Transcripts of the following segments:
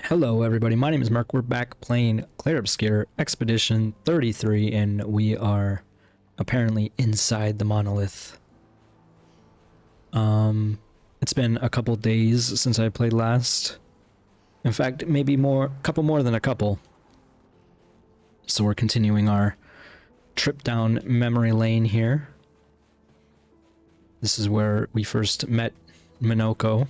Hello everybody, my name is Mark. We're back playing Clair Obscur Expedition 33 and we are apparently inside the monolith. It's been a couple days since I played last. In fact, maybe couple more than a couple. So we're continuing our trip down memory lane here. This is where we first met Minoko.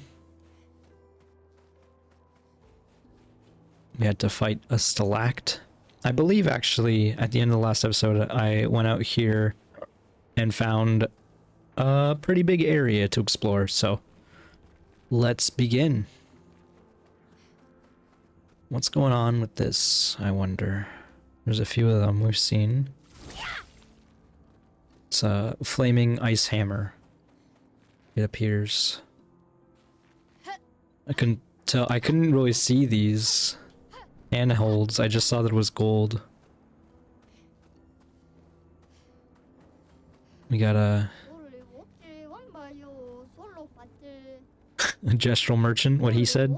We had to fight a stalact. I believe actually at the end of the last episode I went out here and found a pretty big area to explore, so let's begin. What's going on with this, I wonder? There's a few of them we've seen. It's a flaming ice hammer. It appears. I couldn't really see these handholds. I just saw that it was gold. We got a gestural merchant, what he said.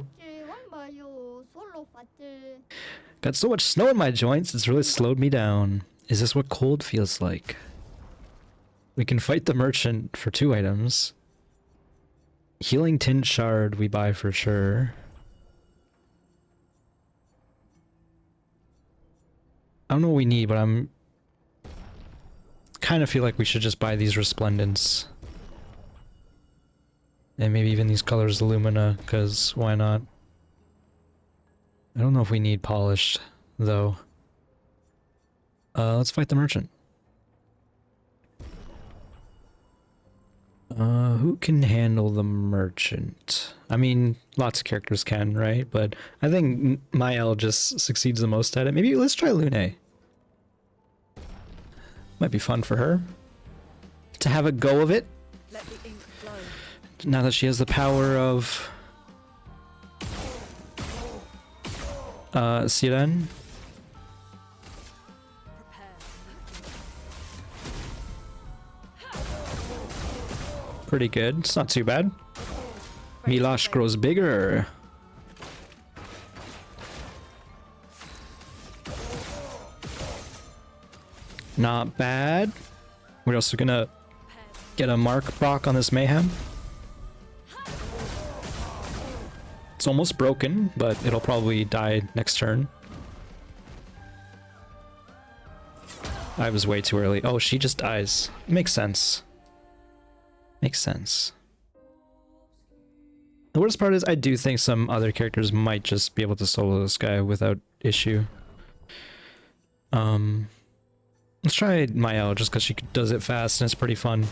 Got so much snow in my joints, it's really slowed me down. Is this what cold feels like? We can fight the merchant for 2 items. Healing tint shard we buy for sure. I don't know what we need, but I'm kind of feel like we should just buy these resplendents. And maybe even these colors Lumina, because why not? I don't know if we need polished, though. Let's fight the merchant. Who can handle the merchant? I mean, lots of characters can, right? But I think Mael just succeeds the most at it. Maybe let's try Lune. Might be fun for her to have a go of it. Let the ink flow. Now that she has the power of Siren. Pretty good. It's not too bad. Milosh grows bigger. Not bad. We're also gonna get a mark proc on this mayhem. It's almost broken, but it'll probably die next turn. I was way too early. Oh, she just dies. Makes sense. Makes sense. The worst part is I do think some other characters might just be able to solo this guy without issue. Let's try Mael just because she does it fast and it's pretty fun.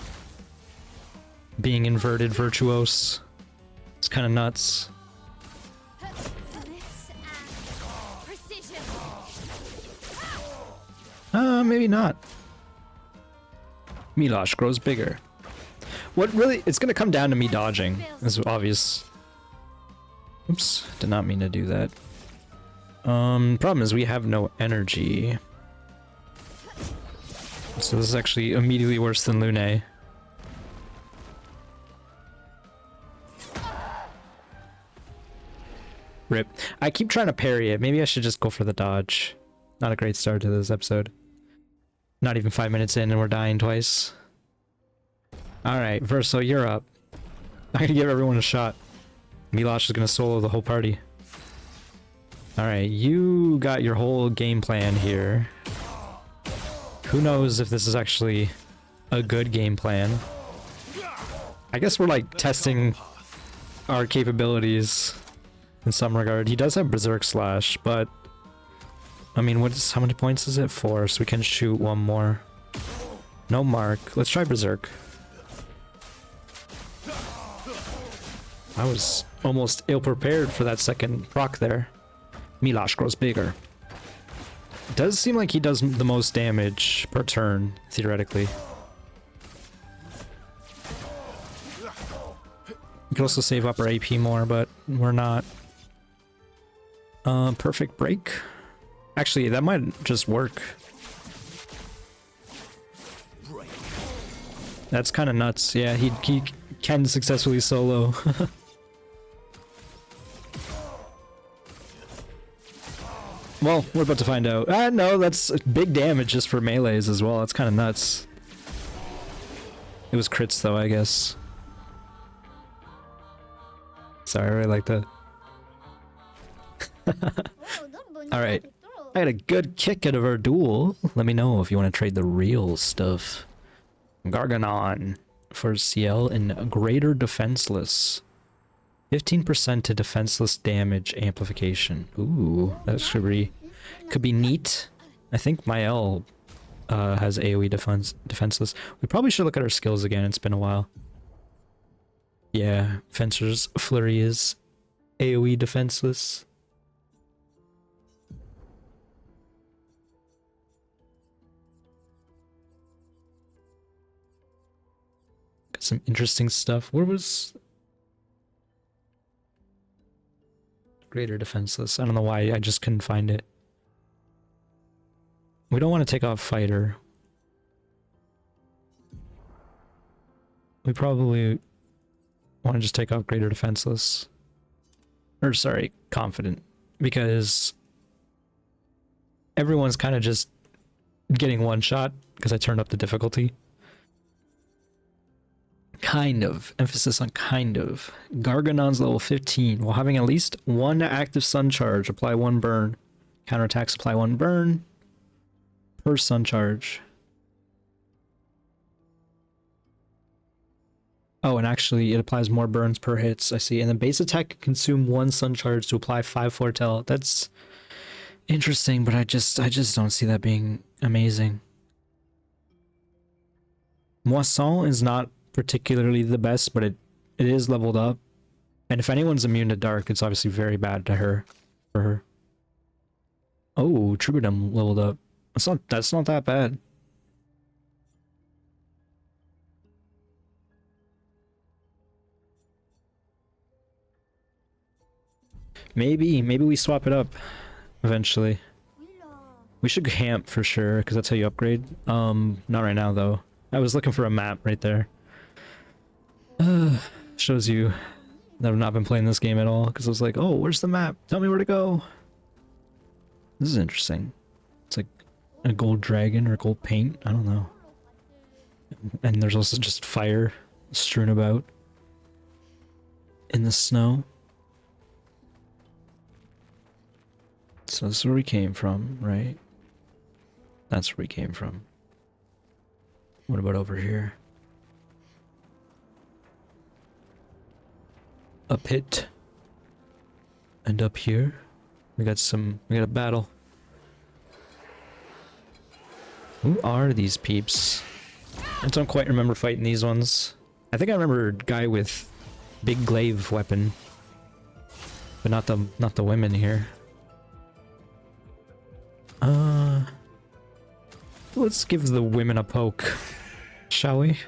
Being inverted virtuose. It's kind of nuts. Maybe not. Milosh grows bigger. What really, it's gonna come down to me dodging, is obvious. Oops, did not mean to do that. Problem is we have no energy. So this is actually immediately worse than Lune. Rip. I keep trying to parry it. Maybe I should just go for the dodge. Not a great start to this episode. Not even 5 minutes in and we're dying twice. Alright, Verso, you're up. I'm gonna give everyone a shot. Milosh is gonna solo the whole party. Alright, you got your whole game plan here. Who knows if this is actually a good game plan. I guess we're like testing our capabilities in some regard. He does have Berserk Slash, but I mean, how many points is it? 4, so we can shoot one more. No mark. Let's try Berserk. I was almost ill-prepared for that second proc there. Milosh grows bigger. It does seem like he does the most damage per turn, theoretically. We could also save up our AP more, but we're not. Perfect break. Actually, that might just work. That's kind of nuts. Yeah, he can successfully solo. Well, we're about to find out. No, that's big damage just for melees as well. That's kind of nuts. It was crits though, I guess. Sorry, I really like that. Alright. I had a good kick out of our duel. Let me know if you want to trade the real stuff. Garganon for CL and Greater Defenseless. 15% to defenseless damage amplification. Ooh, that could be neat. I think Mael has AoE defenseless. We probably should look at our skills again. It's been a while. Yeah, Fencer's Flurry is AoE defenseless. Got some interesting stuff. Where was Greater Defenseless? I don't know why, I just couldn't find it. We don't want to take off Fighter. We probably want to just take off Greater Defenseless. Or sorry, Confident. Because everyone's kind of just getting one shot because I turned up the difficulty. Kind of. Emphasis on kind of. Garganon's level 15. While having at least one active sun charge, apply one burn. Counterattacks apply one burn per sun charge. Oh, and actually it applies more burns per hits, I see. And the base attack can consume one sun charge to apply 5 foretell. That's interesting, but I just don't see that being amazing. Moisson is not particularly the best, but it is leveled up. And if anyone's immune to dark, it's obviously very bad to her. For her. Oh, Troubadour leveled up. That's not that bad. Maybe we swap it up eventually. We should camp for sure, because that's how you upgrade. Not right now though. I was looking for a map right there. Shows you that I've not been playing this game at all, because I was like, oh, where's the map? Tell me where to go. This is interesting. It's like a gold dragon or gold paint. I don't know. And there's also just fire strewn about in the snow. So this is where we came from, right? That's where we came from. What about over here? A pit. And up here, we got a battle. Who are these peeps? I don't quite remember fighting these ones. I think I remember a guy with big glaive weapon. But not the women here. Let's give the women a poke, shall we?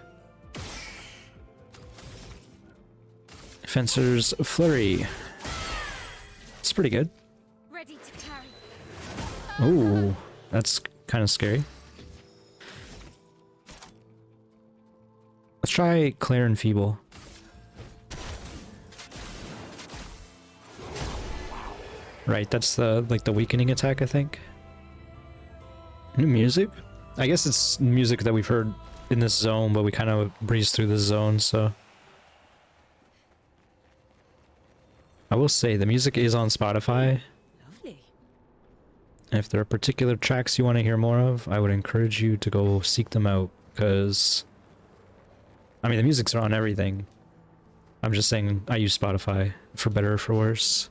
Fencer's Flurry. It's pretty good. Ready to carry. Oh, that's kind of scary. Let's try Clair and Feeble. Right, that's the weakening attack, I think. New music? I guess it's music that we've heard in this zone, but we kind of breezed through this zone, so. I will say, the music is on Spotify. Lovely. And if there are particular tracks you want to hear more of, I would encourage you to go seek them out, because I mean, the music's on everything. I'm just saying I use Spotify, for better or for worse.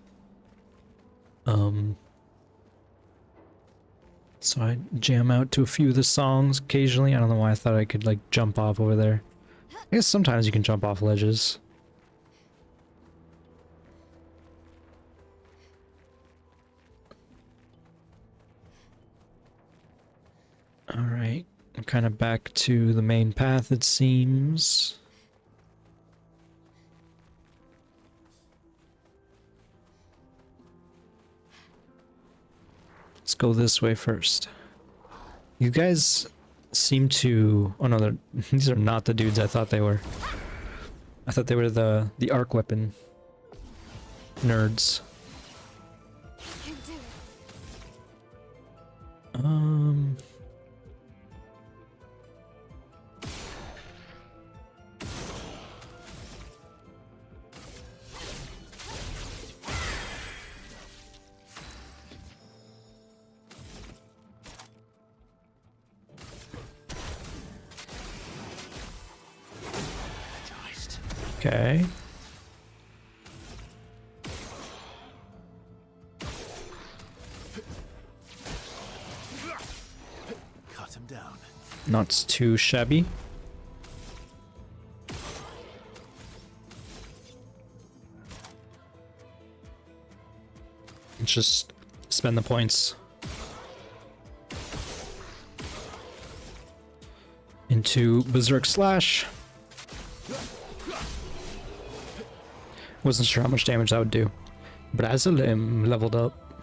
So I jam out to a few of the songs occasionally. I don't know why I thought I could, like, jump off over there. I guess sometimes you can jump off ledges. Alright, I'm kind of back to the main path, it seems. Let's go this way first. You guys seem to... Oh no, these are not the dudes I thought they were. I thought they were the arc weapon nerds. Um. Okay. Cut him down. Not too shabby. Let's just spend the points into Berserk Slash. Wasn't sure how much damage that would do. Brazilim leveled up.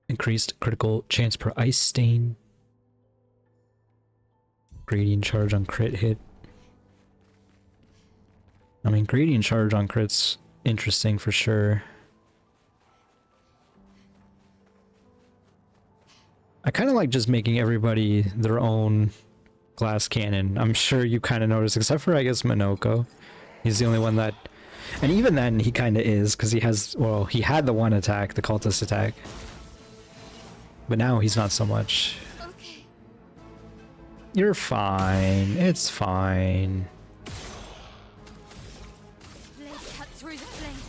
Increased critical chance per ice stain. Gradient charge on crit hit. I mean, gradient charge on crit's interesting for sure. I kind of like just making everybody their own glass cannon. I'm sure you kind of noticed, except for, I guess, Minoko. He's the only one that... And even then, he kind of is, because he has... Well, he had the one attack, the cultist attack. But now he's not so much. Okay. You're fine. It's fine. Blade cut through the flames.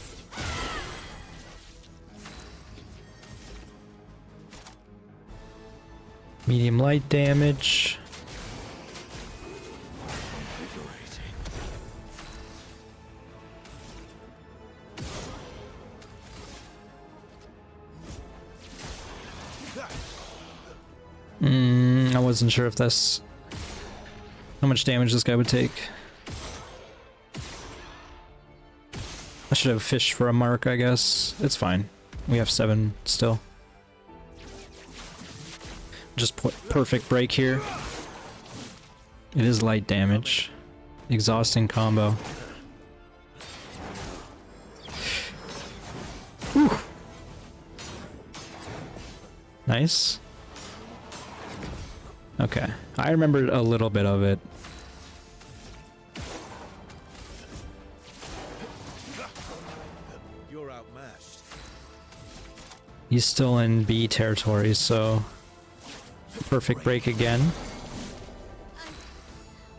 Medium light damage. I wasn't sure if that's how much damage this guy would take. I should have fished for a mark, I guess. It's fine. We have 7 still. Just perfect break here. It is light damage. Exhausting combo. Whew. Nice. Okay. I remembered a little bit of it. You're outmatched. He's still in B territory, so perfect break again.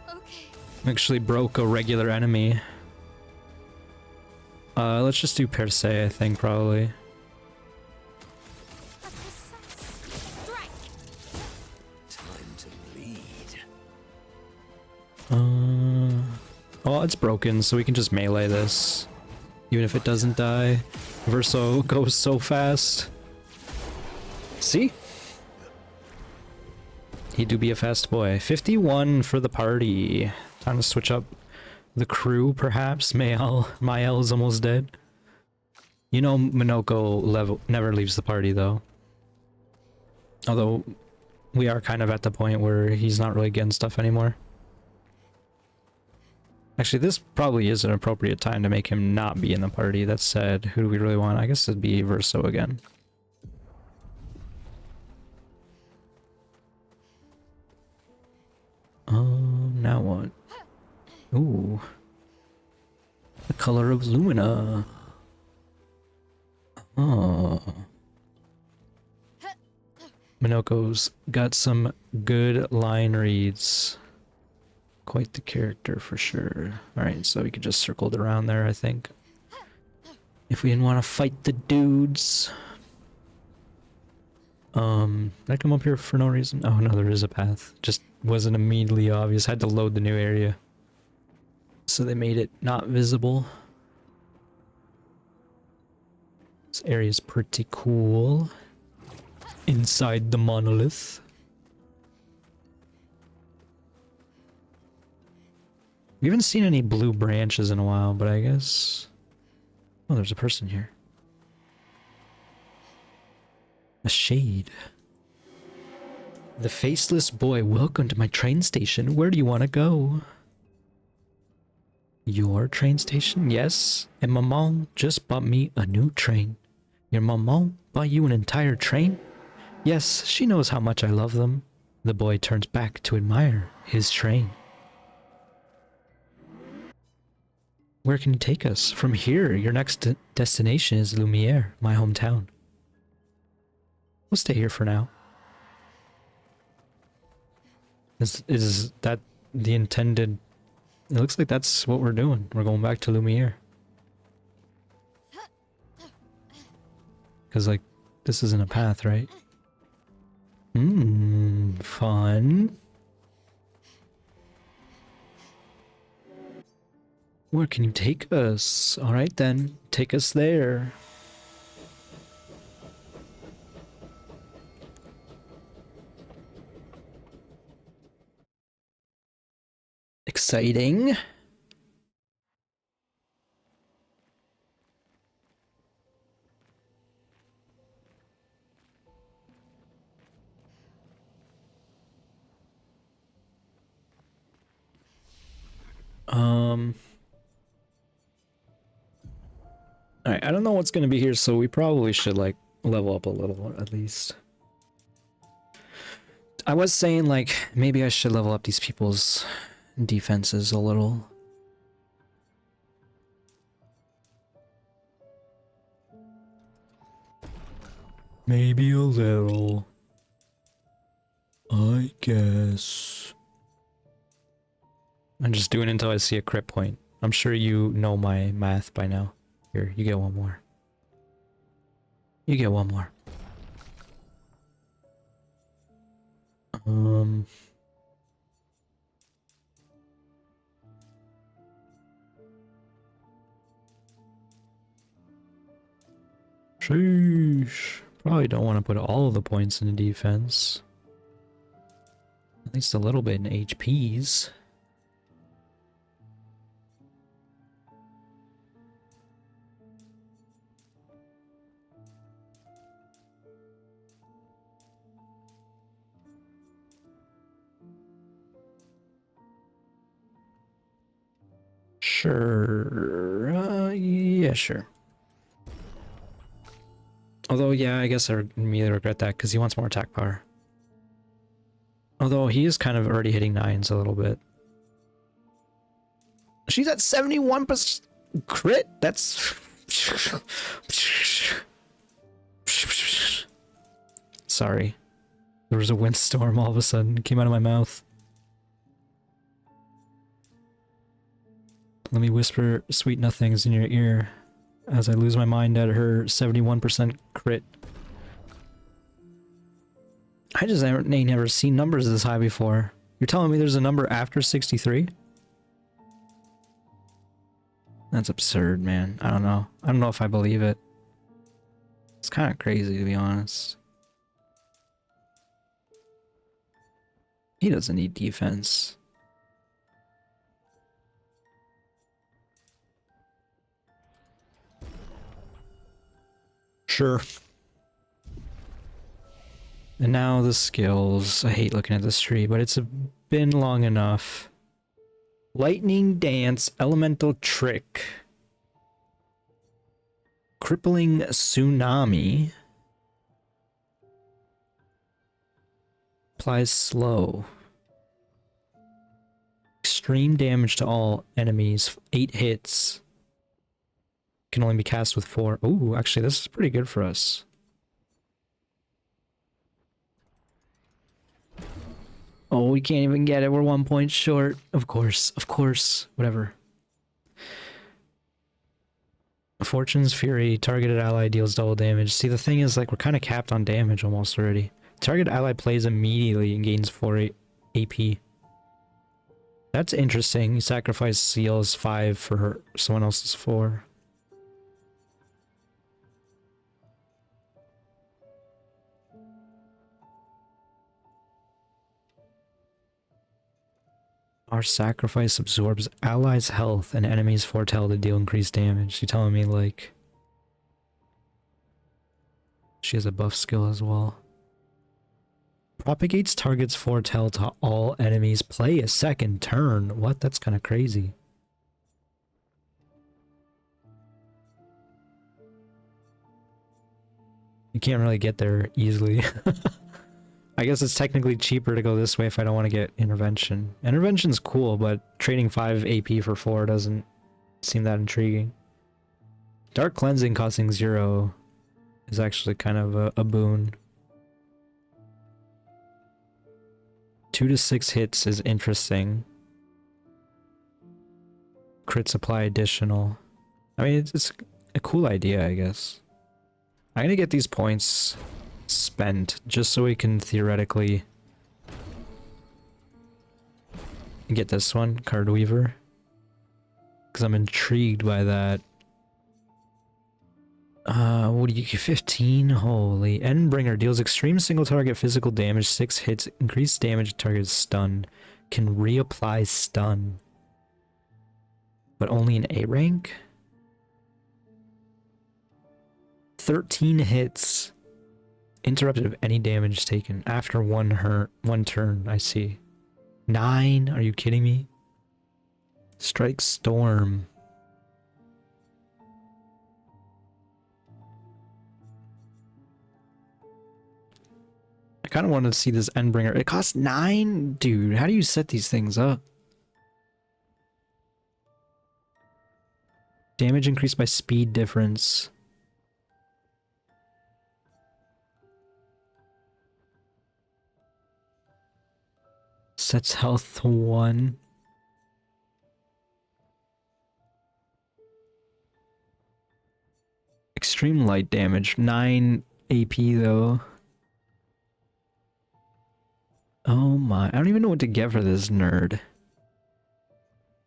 Okay. Actually broke a regular enemy. Let's just do per se, I think, probably. Strike. Time to bleed. Well, it's broken, so we can just melee this. Even if it doesn't die. Verso goes so fast. See? He do be a fast boy. 51 for the party. Time to switch up the crew, perhaps. Mael is almost dead. You know Minoko never leaves the party, though. Although, we are kind of at the point where he's not really getting stuff anymore. Actually, this probably is an appropriate time to make him not be in the party. That said, who do we really want? I guess it'd be Verso again. Now what? Ooh. The color of Lumina. Oh. Minoko's got some good line reads. Quite the character for sure. Alright, so we could just circle it around there, I think. If we didn't want to fight the dudes. Did I come up here for no reason? Oh no, there is a path. Just wasn't immediately obvious. Had to load the new area. So they made it not visible. This area's pretty cool. Inside the monolith. We haven't seen any blue branches in a while, but I guess... Oh, there's a person here. A shade. The faceless boy, welcome to my train station. Where do you want to go? Your train station? Yes. And maman just bought me a new train. Your maman bought you an entire train? Yes, she knows how much I love them. The boy turns back to admire his train. Where can you take us? From here, your next destination is Lumiere, my hometown. We'll stay here for now. Is that the intended... It looks like that's what we're doing. We're going back to Lumiere. Because, like, this isn't a path, right? Fun. Where can you take us? Alright then, take us there. Exciting. Alright, I don't know what's gonna be here, so we probably should, like, level up a little, at least. I was saying, like, maybe I should level up these people's defenses a little. Maybe a little. I guess. I'm just doing it until I see a crit point. I'm sure you know my math by now. Here, you get one more. You get one more. Sheesh. Probably don't want to put all of the points into defense. At least a little bit in HPs. Sure. Yeah, sure. Although, yeah, I guess I immediately regret that because he wants more attack power. Although he is kind of already hitting 9s a little bit. She's at 71% crit? That's... Sorry. There was a windstorm all of a sudden. It came out of my mouth. Let me whisper sweet nothings in your ear as I lose my mind at her 71% crit. I just ain't never seen numbers this high before. You're telling me there's a number after 63? That's absurd, man. I don't know. I don't know if I believe it. It's kind of crazy, to be honest. He doesn't need defense. Sure. And now the skills. I hate looking at this tree, but it's been long enough. Lightning Dance, Elemental Trick. Crippling Tsunami. Applies slow. Extreme damage to all enemies. 8 hits. Can only be cast with 4. Ooh, actually, this is pretty good for us. Oh, we can't even get it. We're 1 point short. Of course, whatever. Fortune's Fury. Targeted ally deals double damage. See, the thing is, like, we're kind of capped on damage almost already. Target ally plays immediately and gains 4 AP. That's interesting. You sacrifice Seal's 5 for someone else's 4. Our sacrifice absorbs allies' health and enemies' foretell to deal increased damage. You telling me, like, she has a buff skill as well. Propagates target's foretell to all enemies. Play a second turn. What? That's kind of crazy. You can't really get there easily. I guess it's technically cheaper to go this way if I don't want to get intervention. Intervention's cool, but trading 5 AP for 4 doesn't seem that intriguing. Dark cleansing costing 0 is actually kind of a boon. 2 to 6 hits is interesting. Crit supply additional. I mean, it's a cool idea, I guess. I'm gonna get these points spent just so we can theoretically get this one, Card Weaver, because I'm intrigued by that. What do you get? 15? Holy. Endbringer deals extreme single target physical damage, 6 hits, increased damage target stun, can reapply stun, but only in A rank. 13 hits, interrupted of any damage taken after one turn. I see. 9? Are you kidding me? Strike Storm. I kind of wanted to see this Endbringer. It costs 9? Dude, how do you set these things up? Damage increased by speed difference. Sets health to 1. Extreme light damage. 9 AP though. Oh my. I don't even know what to get for this nerd.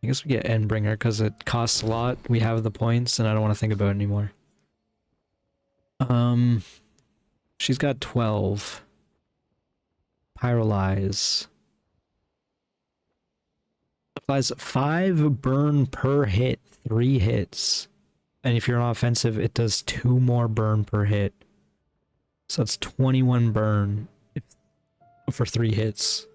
I guess we get Endbringer because it costs a lot. We have the points and I don't want to think about it anymore. She's got 12. Pyrolyze. Applies 5 burn per hit, 3 hits. And if you're on offensive, it does 2 more burn per hit. So it's 21 burn for 3 hits.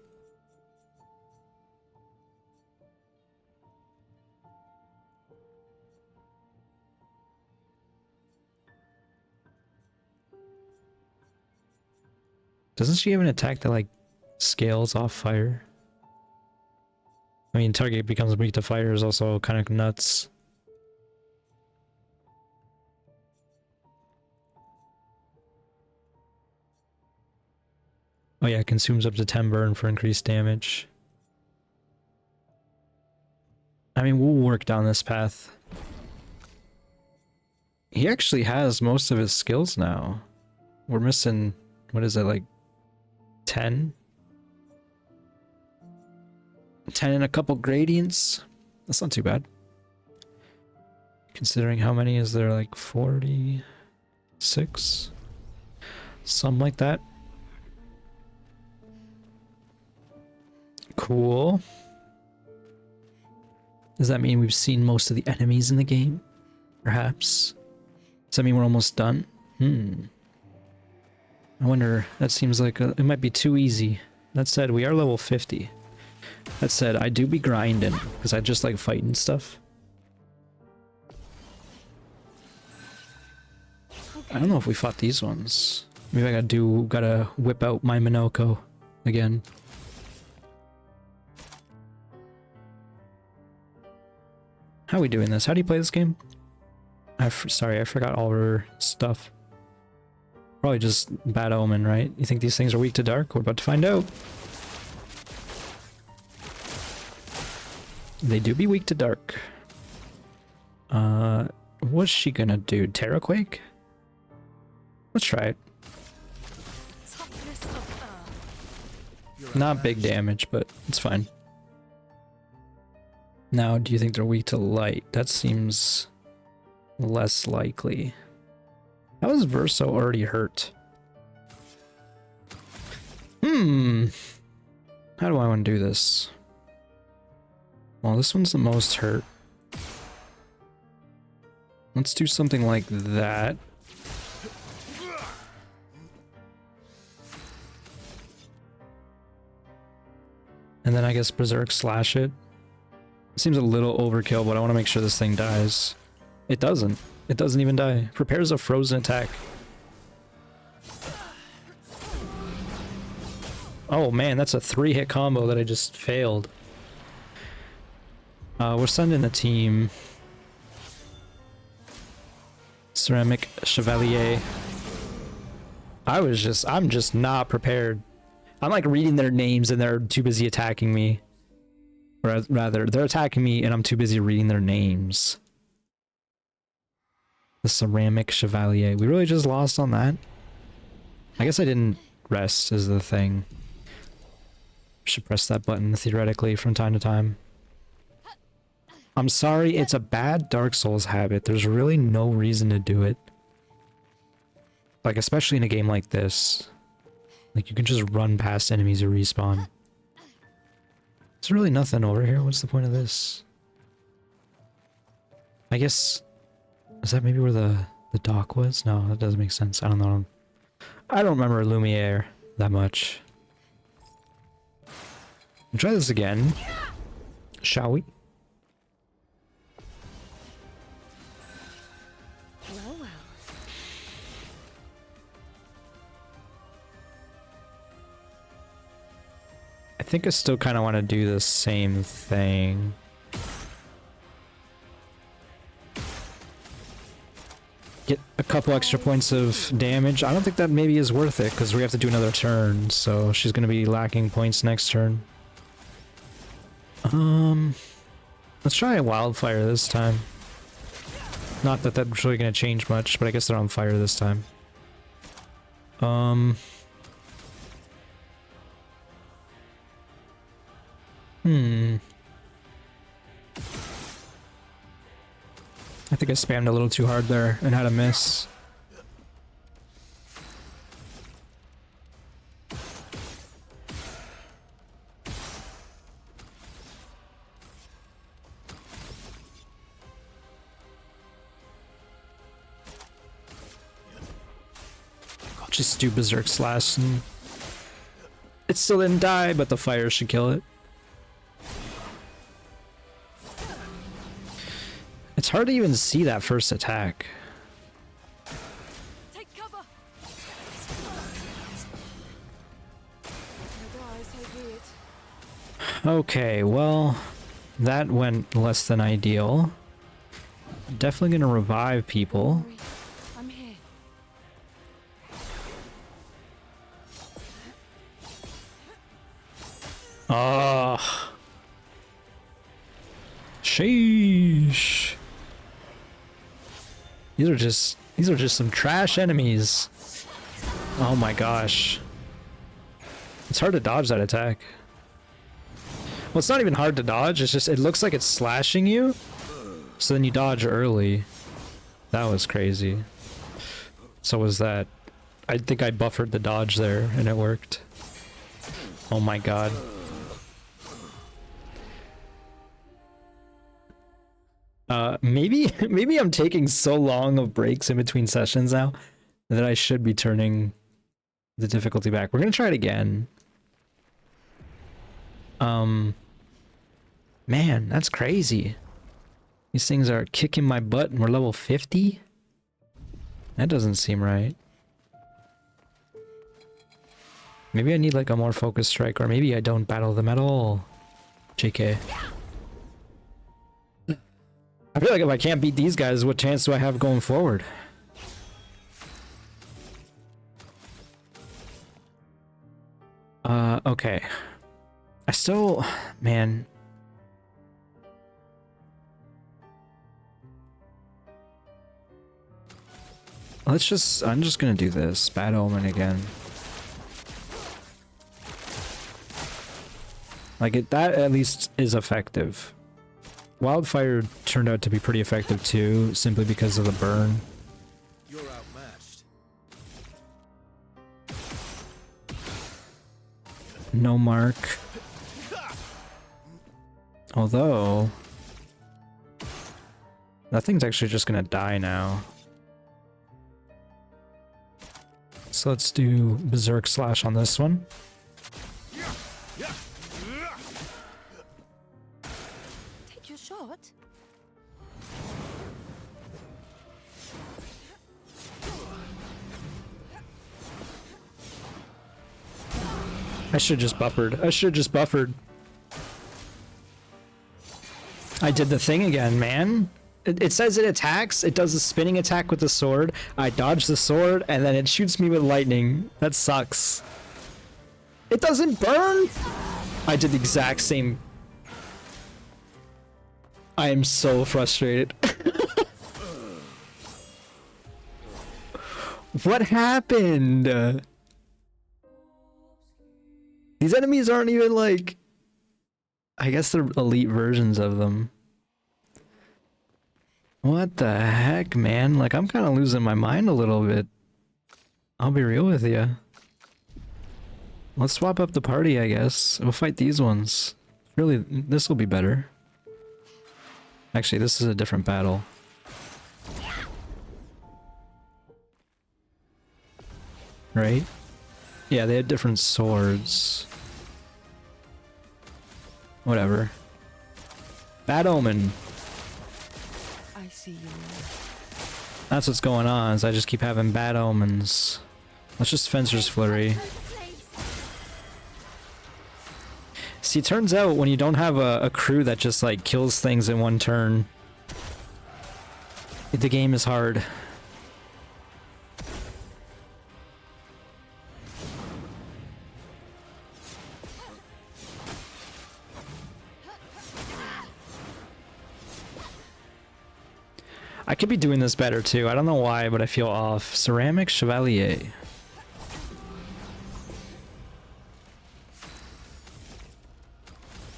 Doesn't she have an attack that like scales off fire? I mean, target becomes weak to fire is also kind of nuts. Oh yeah, consumes up to 10 burn for increased damage. I mean, we'll work down this path. He actually has most of his skills now. We're missing, what is it, like 10? 10 and a couple gradients. That's not too bad. Considering how many is there, like 46? Something like that. Cool. Does that mean we've seen most of the enemies in the game? Perhaps. Does that mean we're almost done? I wonder, that seems like it might be too easy. That said, we are level 50. That said, I do be grinding, because I just like fighting stuff. I don't know if we fought these ones. Maybe I gotta whip out my Minoko again. How are we doing this? How do you play this game? Sorry, I forgot all her stuff. Probably just Bad Omen, right? You think these things are weak to dark? We're about to find out. They do be weak to dark. What's she gonna do? Terraquake? Let's try it. Toughness of earth. Not big damage, but it's fine. Now, do you think they're weak to light? That seems less likely. How is Verso already hurt? How do I want to do this? Well, this one's the most hurt. Let's do something like that. And then I guess Berserk slash it. It seems a little overkill, but I want to make sure this thing dies. It doesn't. It doesn't even die. Prepares a frozen attack. Oh man, that's a 3-hit combo that I just failed. We're sending a team. Ceramic Chevalier. I'm just not prepared. I'm like reading their names and they're too busy attacking me. Or rather, they're attacking me and I'm too busy reading their names. The Ceramic Chevalier. We really just lost on that? I guess I didn't rest is the thing. Should press that button theoretically from time to time. I'm sorry, it's a bad Dark Souls habit. There's really no reason to do it. Like, especially in a game like this. Like, you can just run past enemies who respawn. There's really nothing over here. What's the point of this? I guess... Is that maybe where the dock was? No, that doesn't make sense. I don't know. I don't remember Lumiere that much. We'll try this again. Shall we? Well, well. I think I still kind of want to do the same thing. Get a couple extra points of damage. I don't think that maybe is worth it because we have to do another turn, so she's going to be lacking points next turn. Let's try a wildfire this time. Not that that's really going to change much, but I guess they're on fire this time. I think I spammed a little too hard there and had a miss. I'll just do Berserk Slash and it still didn't die, but the fire should kill it. It's hard to even see that first attack. Take cover. Okay, well, that went less than ideal. Definitely gonna revive people. I'm here. Ah, sheesh. These are just some trash enemies. Oh my gosh. It's hard to dodge that attack. Well, it's not even hard to dodge, it's just, it looks like it's slashing you. So then you dodge early. That was crazy. So was that. I think I buffered the dodge there and it worked. Oh my god. Maybe I'm taking so long of breaks in between sessions now that I should be turning the difficulty back. We're gonna try it again. Man, that's crazy. These things are kicking my butt and we're level 50? That doesn't seem right. Maybe I need like a more focused strike, or maybe I don't battle them at all. JK. I feel like if I can't beat these guys, what chance do I have going forward? Okay. I still... Man. I'm just gonna do this. Bad Omen again. Like, that at least is effective. Wildfire turned out to be pretty effective too, simply because of the burn. You're outmatched. No mark. Although... that thing's actually just gonna die now. So let's do Berserk Slash on this one. Take your shot. I should have just buffered. I should have just buffered. I did the thing again, man. It says it attacks. It does a spinning attack with the sword. I dodge the sword, and then it shoots me with lightning. That sucks. It doesn't burn? I did the exact same. I am so frustrated. What happened? These enemies aren't even like... I guess they're elite versions of them. What the heck, man? Like, I'm kind of losing my mind a little bit. I'll be real with you. Let's swap up the party, I guess. We'll fight these ones. Really, this will be better. Actually, this is a different battle. Right? Yeah, they had different swords. Whatever. Bad Omen. I see you. That's what's going on, is I just keep having bad omens. Let's just Fencer's Flurry. See, it turns out when you don't have a crew that just like kills things in one turn, the game is hard. I could be doing this better too. I don't know why, but I feel off. Ceramic Chevalier.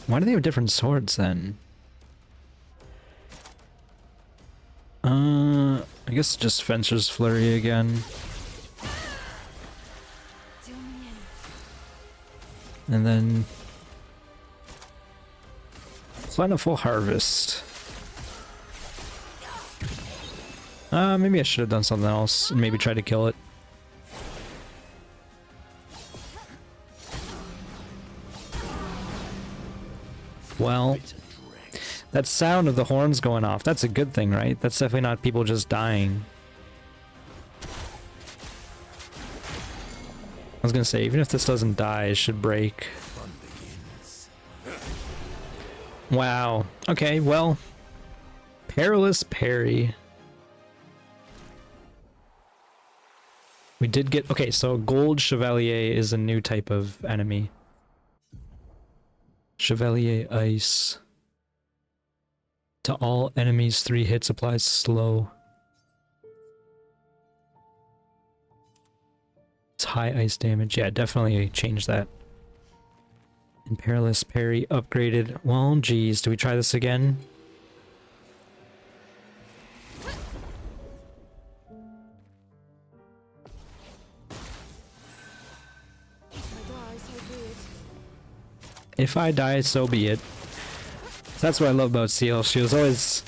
Why do they have different swords then? I guess just Fencer's Flurry again. And then Plentiful Harvest. Maybe I should have done something else and maybe tried to kill it. Well, that sound of the horns going off, that's a good thing, right? That's definitely not people just dying. I was gonna say, even if this doesn't die, it should break. Wow. Okay, well. Perilous Parry. We did get... Okay, so Gold Chevalier is a new type of enemy. Chevalier Ice. To all enemies, 3 hits applies slow. It's high ice damage. Yeah, definitely change that. And Perilous Parry upgraded. Well, geez, do we try this again? If I die, so be it. That's what I love about Seal. She was always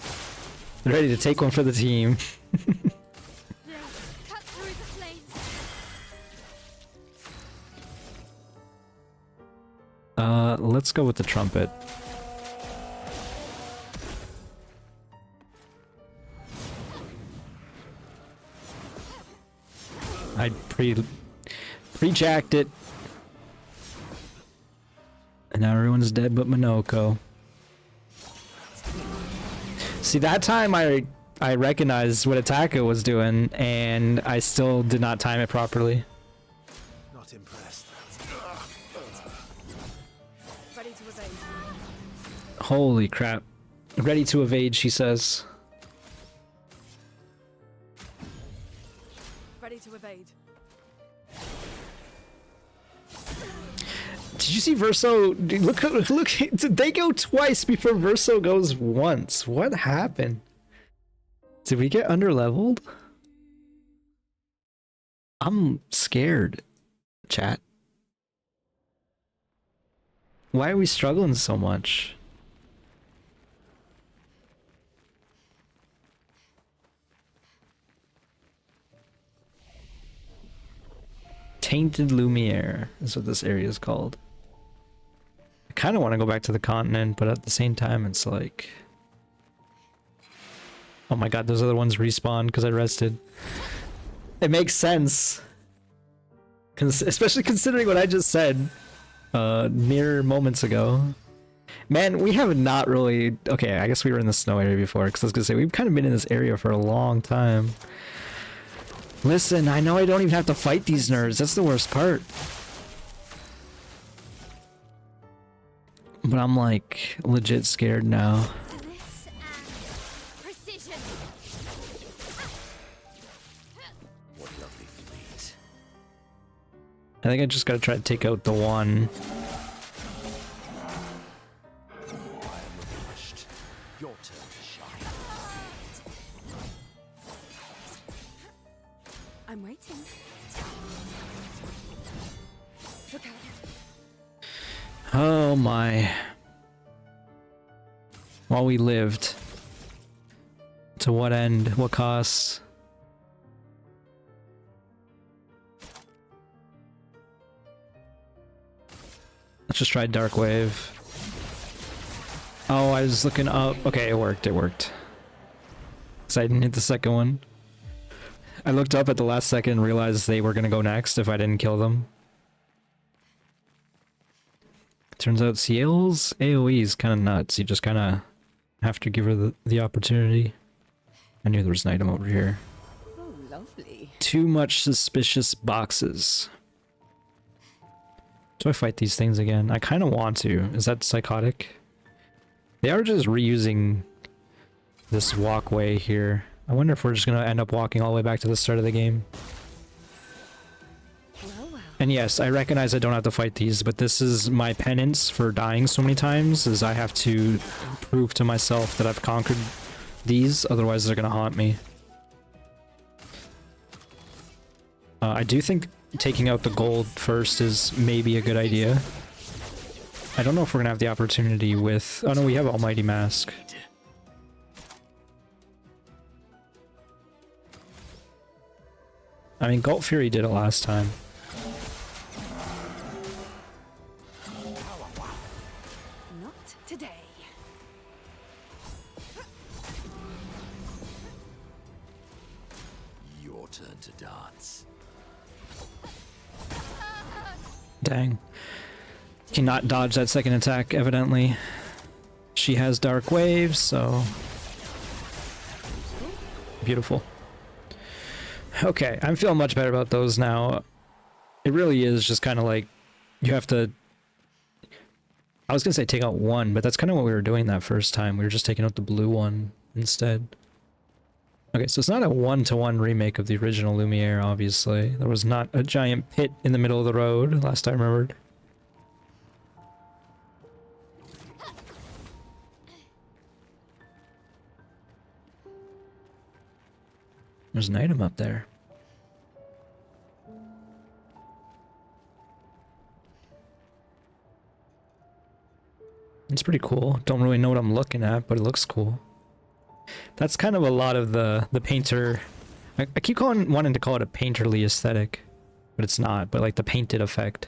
ready to take one for the team. Let's go with the trumpet. I pre-jacked it. And now everyone's dead but Minoko. See, that time I recognized what Attacker was doing, and I still did not time it properly. Not impressed. Ready to evade. Holy crap. Ready to evade, she says. Ready to evade. Did you see Verso? Dude, look, did they go twice before Verso goes once? What happened? Did we get underleveled? I'm scared, chat. Why are we struggling so much? Tainted Lumiere is what this area is called. I kind of want to go back to the continent, but at the same time, it's like... Oh my god, those other ones respawned because I rested. It makes sense. Especially considering what I just said. mere moments ago. Man, we have not really... Okay, I guess we were in the snow area before, because I was gonna say, we've kind of been in this area for a long time. Listen, I know I don't even have to fight these nerds. That's the worst part. But I'm like legit scared now. What lovely fleas. I think I just gotta try to take out the one. I am refreshed. Your turn to shine. I'm waiting. Look out. Oh my. While we lived. To what end? What cost? Let's just try Dark Wave. Oh, I was looking up. Okay, it worked. It worked. So I didn't hit the second one. I looked up at the last second and realized they were gonna go next if I didn't kill them. Turns out Ciel's AoE is kind of nuts. You just kind of have to give her the opportunity. I knew there was an item over here. Oh, lovely. Too much suspicious boxes. Do I fight these things again? I kind of want to. Is that psychotic? They are just reusing this walkway here. I wonder if we're just going to end up walking all the way back to the start of the game. Well, well. And yes, I recognize I don't have to fight these, but this is my penance for dying so many times, is I have to prove to myself that I've conquered these, otherwise they're gonna haunt me. I do think taking out the gold first is maybe a good idea. I don't know if we're gonna have the opportunity with... Oh no, we have Almighty Mask. I mean, Galt Fury did it last time. Not today. Your turn to dance. Dang. Cannot dodge that second attack, evidently. She has Dark Waves, so... Beautiful. Okay, I'm feeling much better about those now. It really is just kind of like, you have to... I was gonna say take out one, but that's kind of what we were doing that first time. We were just taking out the blue one instead. Okay, so it's not a one-to-one remake of the original Lumiere, obviously. There was not a giant pit in the middle of the road, last I remembered. There's an item up there. It's pretty cool. Don't really know what I'm looking at, but it looks cool. That's kind of a lot of the painter... I keep wanting to call it a painterly aesthetic, but it's not, but like the painted effect.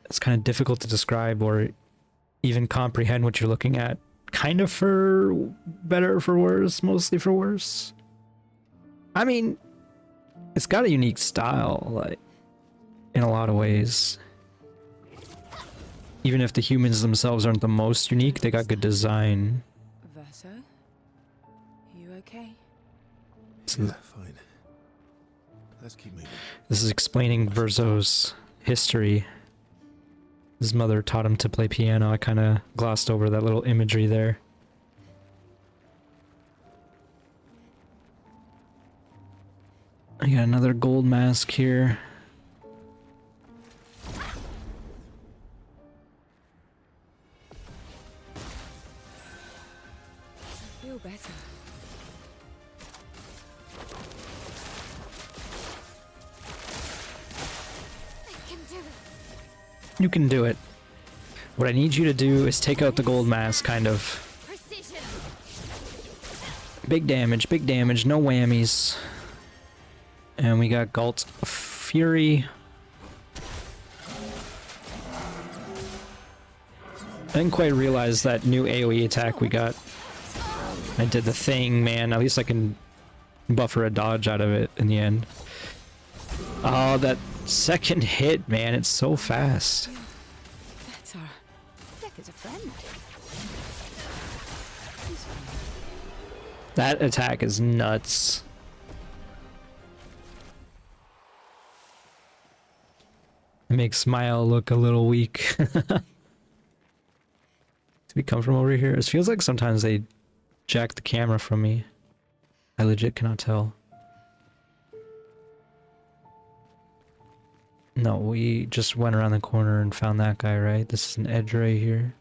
It's kind of difficult to describe or even comprehend what you're looking at. Kind of for better or for worse, mostly for worse. I mean, it's got a unique style, like, in a lot of ways. Even if the humans themselves aren't the most unique, they got good design. Verso? You okay? Yeah, fine. Let's keep moving. This is explaining Verso's history. His mother taught him to play piano. I kind of glossed over that little imagery there. I got another gold mask here. I feel better. I can do it. You can do it. What I need you to do is take out the gold mask, kind of. Precision. Big damage, no whammies. And we got Galt Fury. I didn't quite realize that new AoE attack we got. I did the thing, man. At least I can buffer a dodge out of it in the end. Oh, that Second hit, man, it's so fast. Better. Death is a friend. That attack is nuts. It makes Smile look a little weak. Do we come from over here? It feels like sometimes they jack the camera from me. I legit cannot tell. No, we just went around the corner and found that guy, right? This is an edge right here.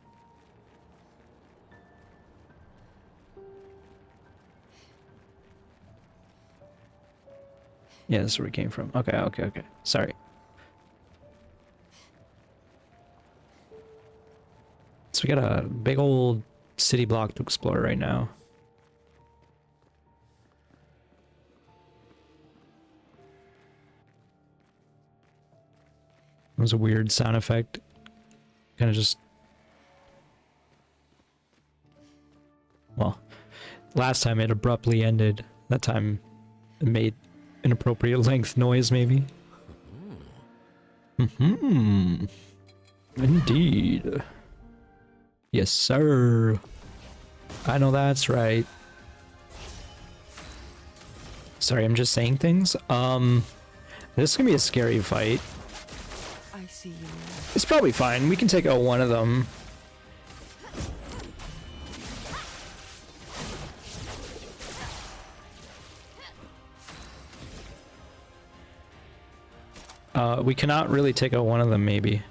Yeah, this is where we came from. Okay, okay, okay. Sorry. So we got a big old city block to explore right now. It was a weird sound effect. Kind of just... Well, last time it abruptly ended. That time it made inappropriate length noise, maybe. Mm-hmm. Indeed. Yes, sir. I know that's right. Sorry, I'm just saying things. This is gonna be a scary fight. I see you. It's probably fine. We can take out one of them. We cannot really take out one of them, maybe.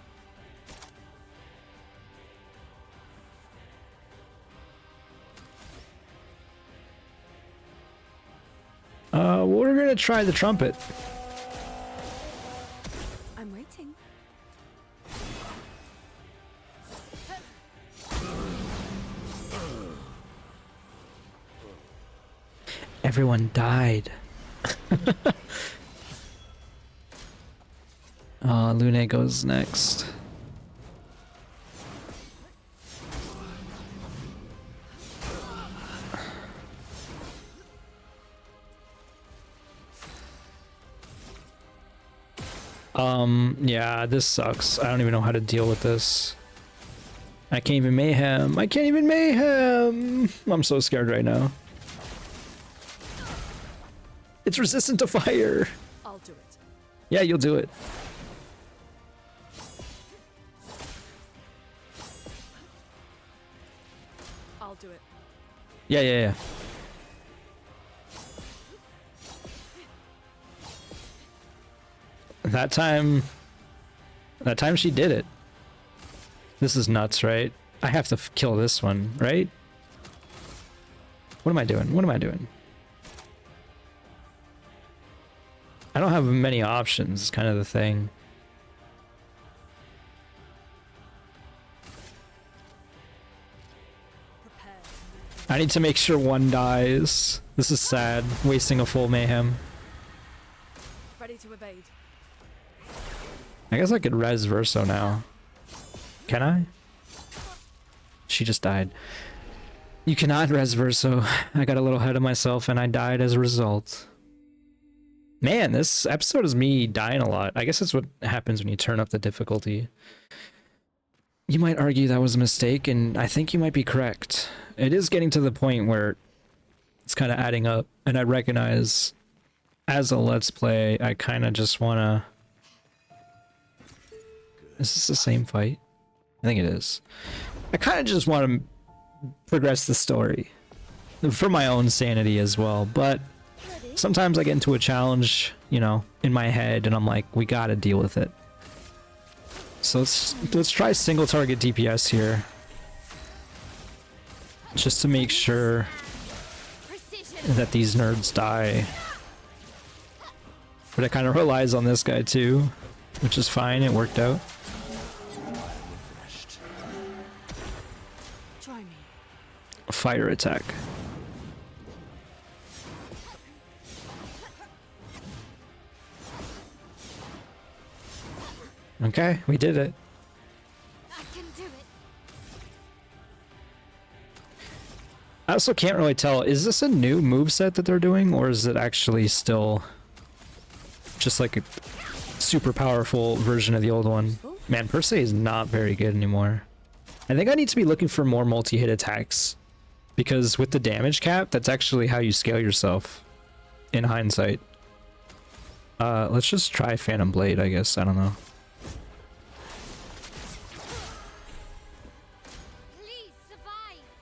We're gonna try the trumpet. I'm waiting. Everyone died. Lune goes next. Yeah, this sucks. I don't even know how to deal with this. I can't even mayhem. I can't even mayhem. I'm so scared right now. It's resistant to fire. I'll do it. Yeah, you'll do it. I'll do it. Yeah, yeah, yeah. That time she did it. This is nuts, right? I have to kill this one, right? What am I doing? What am I doing? I don't have many options, is kind of the thing. I need to make sure one dies. This is sad, wasting a full mayhem. Ready to evade. I guess I could res Verso now. Can I? She just died. You cannot res Verso. I got a little ahead of myself and I died as a result. Man, this episode is me dying a lot. I guess that's what happens when you turn up the difficulty. You might argue that was a mistake, and I think you might be correct. It is getting to the point where it's kind of adding up, and I recognize as a Let's Play, I kind of just want to... Is this the same fight? I think it is. I kind of just want to progress the story for my own sanity as well, but sometimes I get into a challenge, you know, in my head, and I'm like, we gotta deal with it. So let's try single target DPS here, just to make sure that these nerds die. But it kind of relies on this guy too, which is fine. It worked out. Try me. Fire attack. Okay, we did it. I can do it. I also can't really tell, is this a new moveset that they're doing, or is it actually still just like super powerful version of the old one. Man, per se is not very good anymore. I think I need to be looking for more multi-hit attacks, because with the damage cap, that's actually how you scale yourself in hindsight. Let's just try Phantom Blade, I guess. I don't know.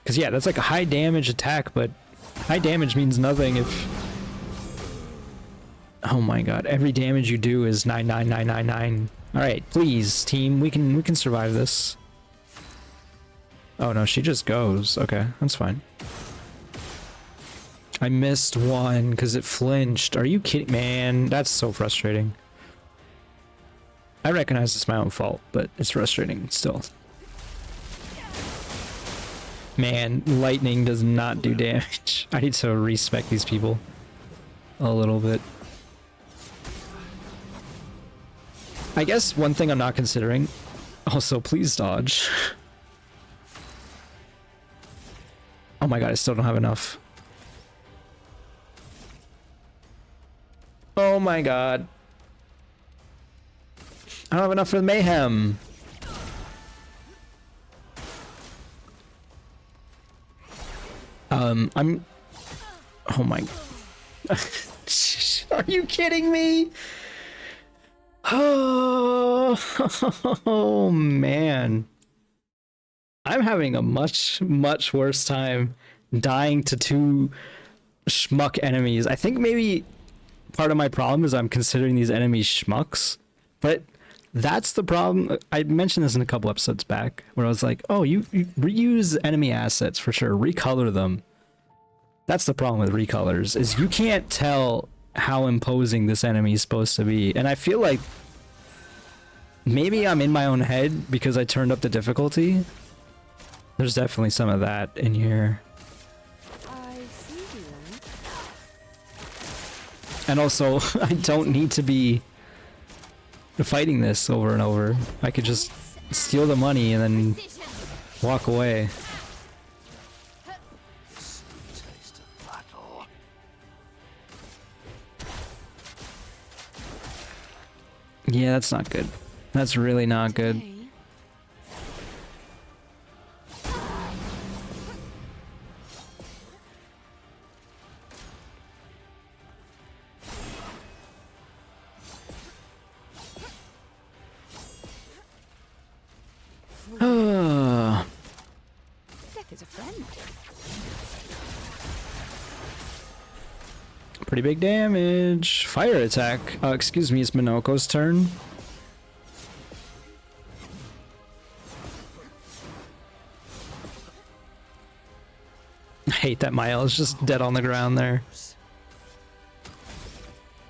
Because yeah, that's like a high damage attack, but high damage means nothing if... Oh my god, every damage you do is 99999. Alright, please, team, we can survive this. Oh no, she just goes. Okay, that's fine. I missed one because it flinched. Are you kidding? Man, that's so frustrating. I recognize it's my own fault, but it's frustrating still. Man, lightning does not do damage. I need to respect these people a little bit. I guess one thing I'm not considering... Also, please dodge. Oh my god, I still don't have enough. Oh my god. I don't have enough for the mayhem. I'm... Oh my... Are you kidding me? Oh man. I'm having a much worse time dying to two schmuck enemies. I think maybe part of my problem is I'm considering these enemies schmucks, but that's the problem. I mentioned this in a couple episodes back where I was like, oh, you reuse enemy assets for sure, recolor them. That's the problem with recolors, is you can't tell how imposing this enemy is supposed to be. And I feel like maybe I'm in my own head because I turned up the difficulty. There's definitely some of that in here. I see you then. And also, I don't need to be fighting this over and over. I could just steal the money and then walk away. Taste of battle. Yeah, that's not good. That's really not good. Okay. Death is a friend. Pretty big damage. Fire attack. Excuse me, it's Minoko's turn. I hate that Mael is just dead on the ground there.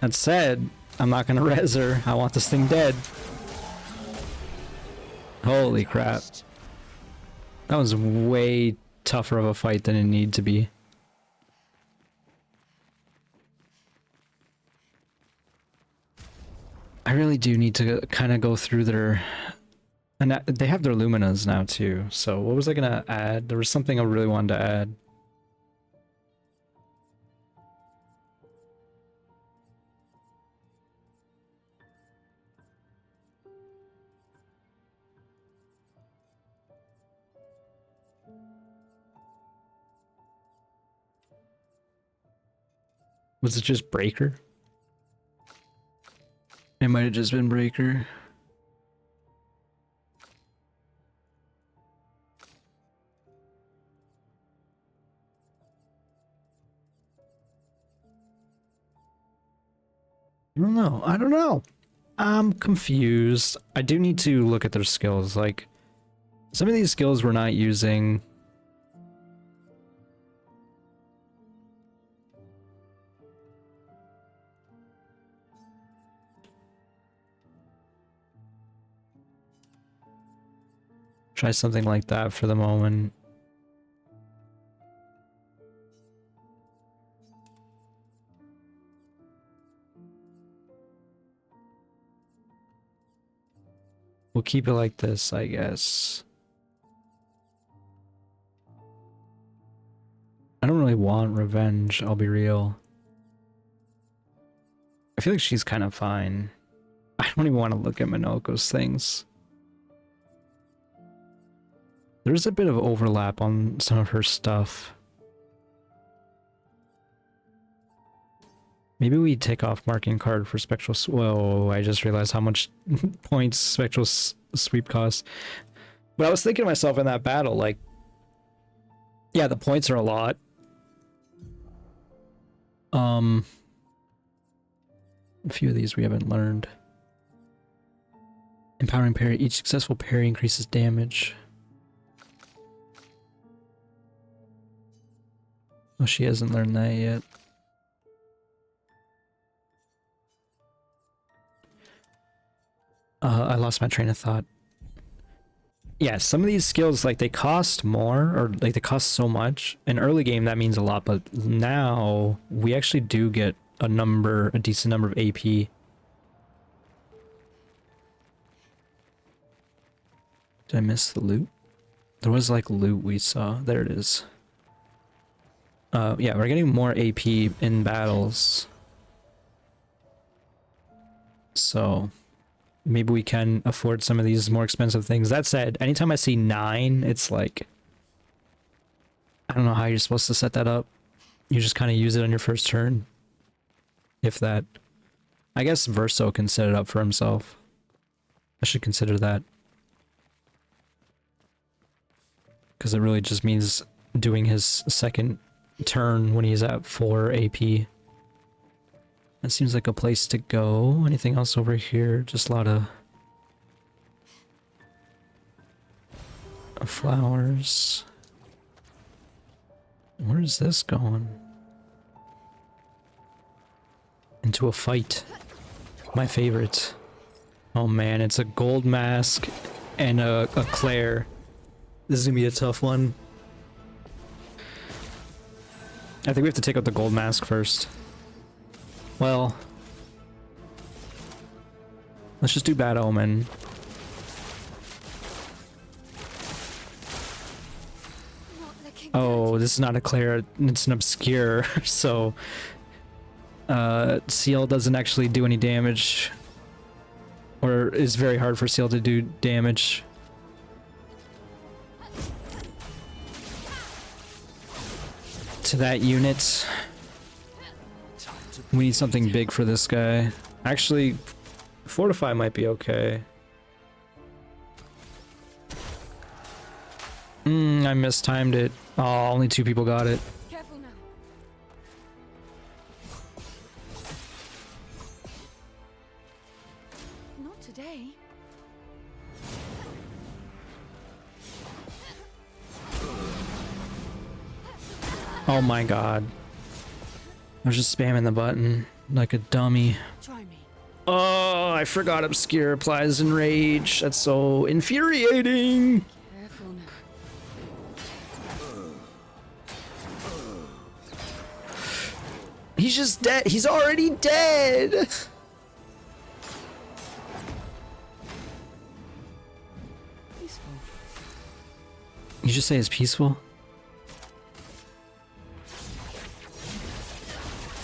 That said, I'm not gonna res her. I want this thing dead. Holy crap. That was way tougher of a fight than it needed to be. I really do need to kind of go through their... And they have their Luminas now too, so what was I gonna add? There was something I really wanted to add. Was it just Breaker? It might have just been Breaker. I don't know. I don't know. I'm confused. I do need to look at their skills. Like, some of these skills we're not using. Try something like that for the moment. We'll keep it like this, I guess. I don't really want revenge, I'll be real. I feel like she's kind of fine. I don't even want to look at Minoko's things. There's a bit of overlap on some of her stuff. Maybe we take off marking card for spectral. Whoa! I just realized how much points spectral sweep costs. But I was thinking to myself in that battle, like, yeah, the points are a lot. A few of these we haven't learned. Empowering parry. Each successful parry increases damage. Oh, she hasn't learned that yet. I lost my train of thought. Yeah, some of these skills, like, they cost more, or like they cost so much. In early game that means a lot, but now we actually do get a decent number of AP. Did I miss the loot? There was like loot we saw. There it is. Yeah, we're getting more AP in battles. So maybe we can afford some of these more expensive things. That said, anytime I see 9, it's like, I don't know how you're supposed to set that up. You just kind of use it on your first turn. If that. I guess Verso can set it up for himself. I should consider that. Because it really just means doing his second turn when he's at 4 AP. That seems like a place to go. Anything else over here? Just a lot of flowers. Where is this going? Into a fight. My favorite. Oh man, it's a gold mask and a Clair. This is gonna be a tough one. I think we have to take out the gold mask first. Well, let's just do Bad Omen. Oh, this is not a Clair, it's an Obscur, so Seal doesn't actually do any damage. Or it's very hard for Seal to do damage. To that unit. We need something big for this guy. Actually, Fortify might be okay. I mistimed it. Oh, only 2 people got it. Careful now. Not today. Oh my god. I was just spamming the button like a dummy. Try me. Oh, I forgot Obscure applies Enrage. That's so infuriating. Careful now. He's just dead. He's already dead. Peaceful. You just say it's peaceful?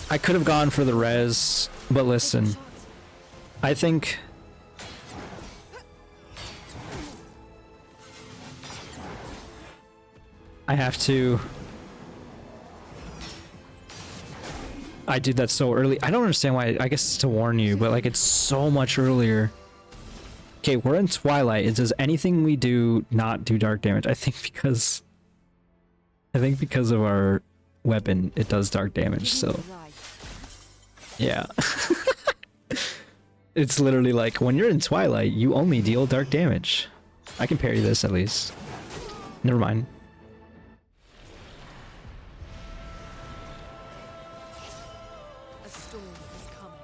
I could have gone for the res, but listen. I think I have to. I did that so early. I don't understand why. I guess it's to warn you, but like it's so much earlier. Okay, we're in Twilight. It says anything we do not do dark damage. I think because of our weapon, it does dark damage. So yeah. It's literally like when you're in Twilight, you only deal dark damage. I can parry this at least. Never mind. A storm is coming.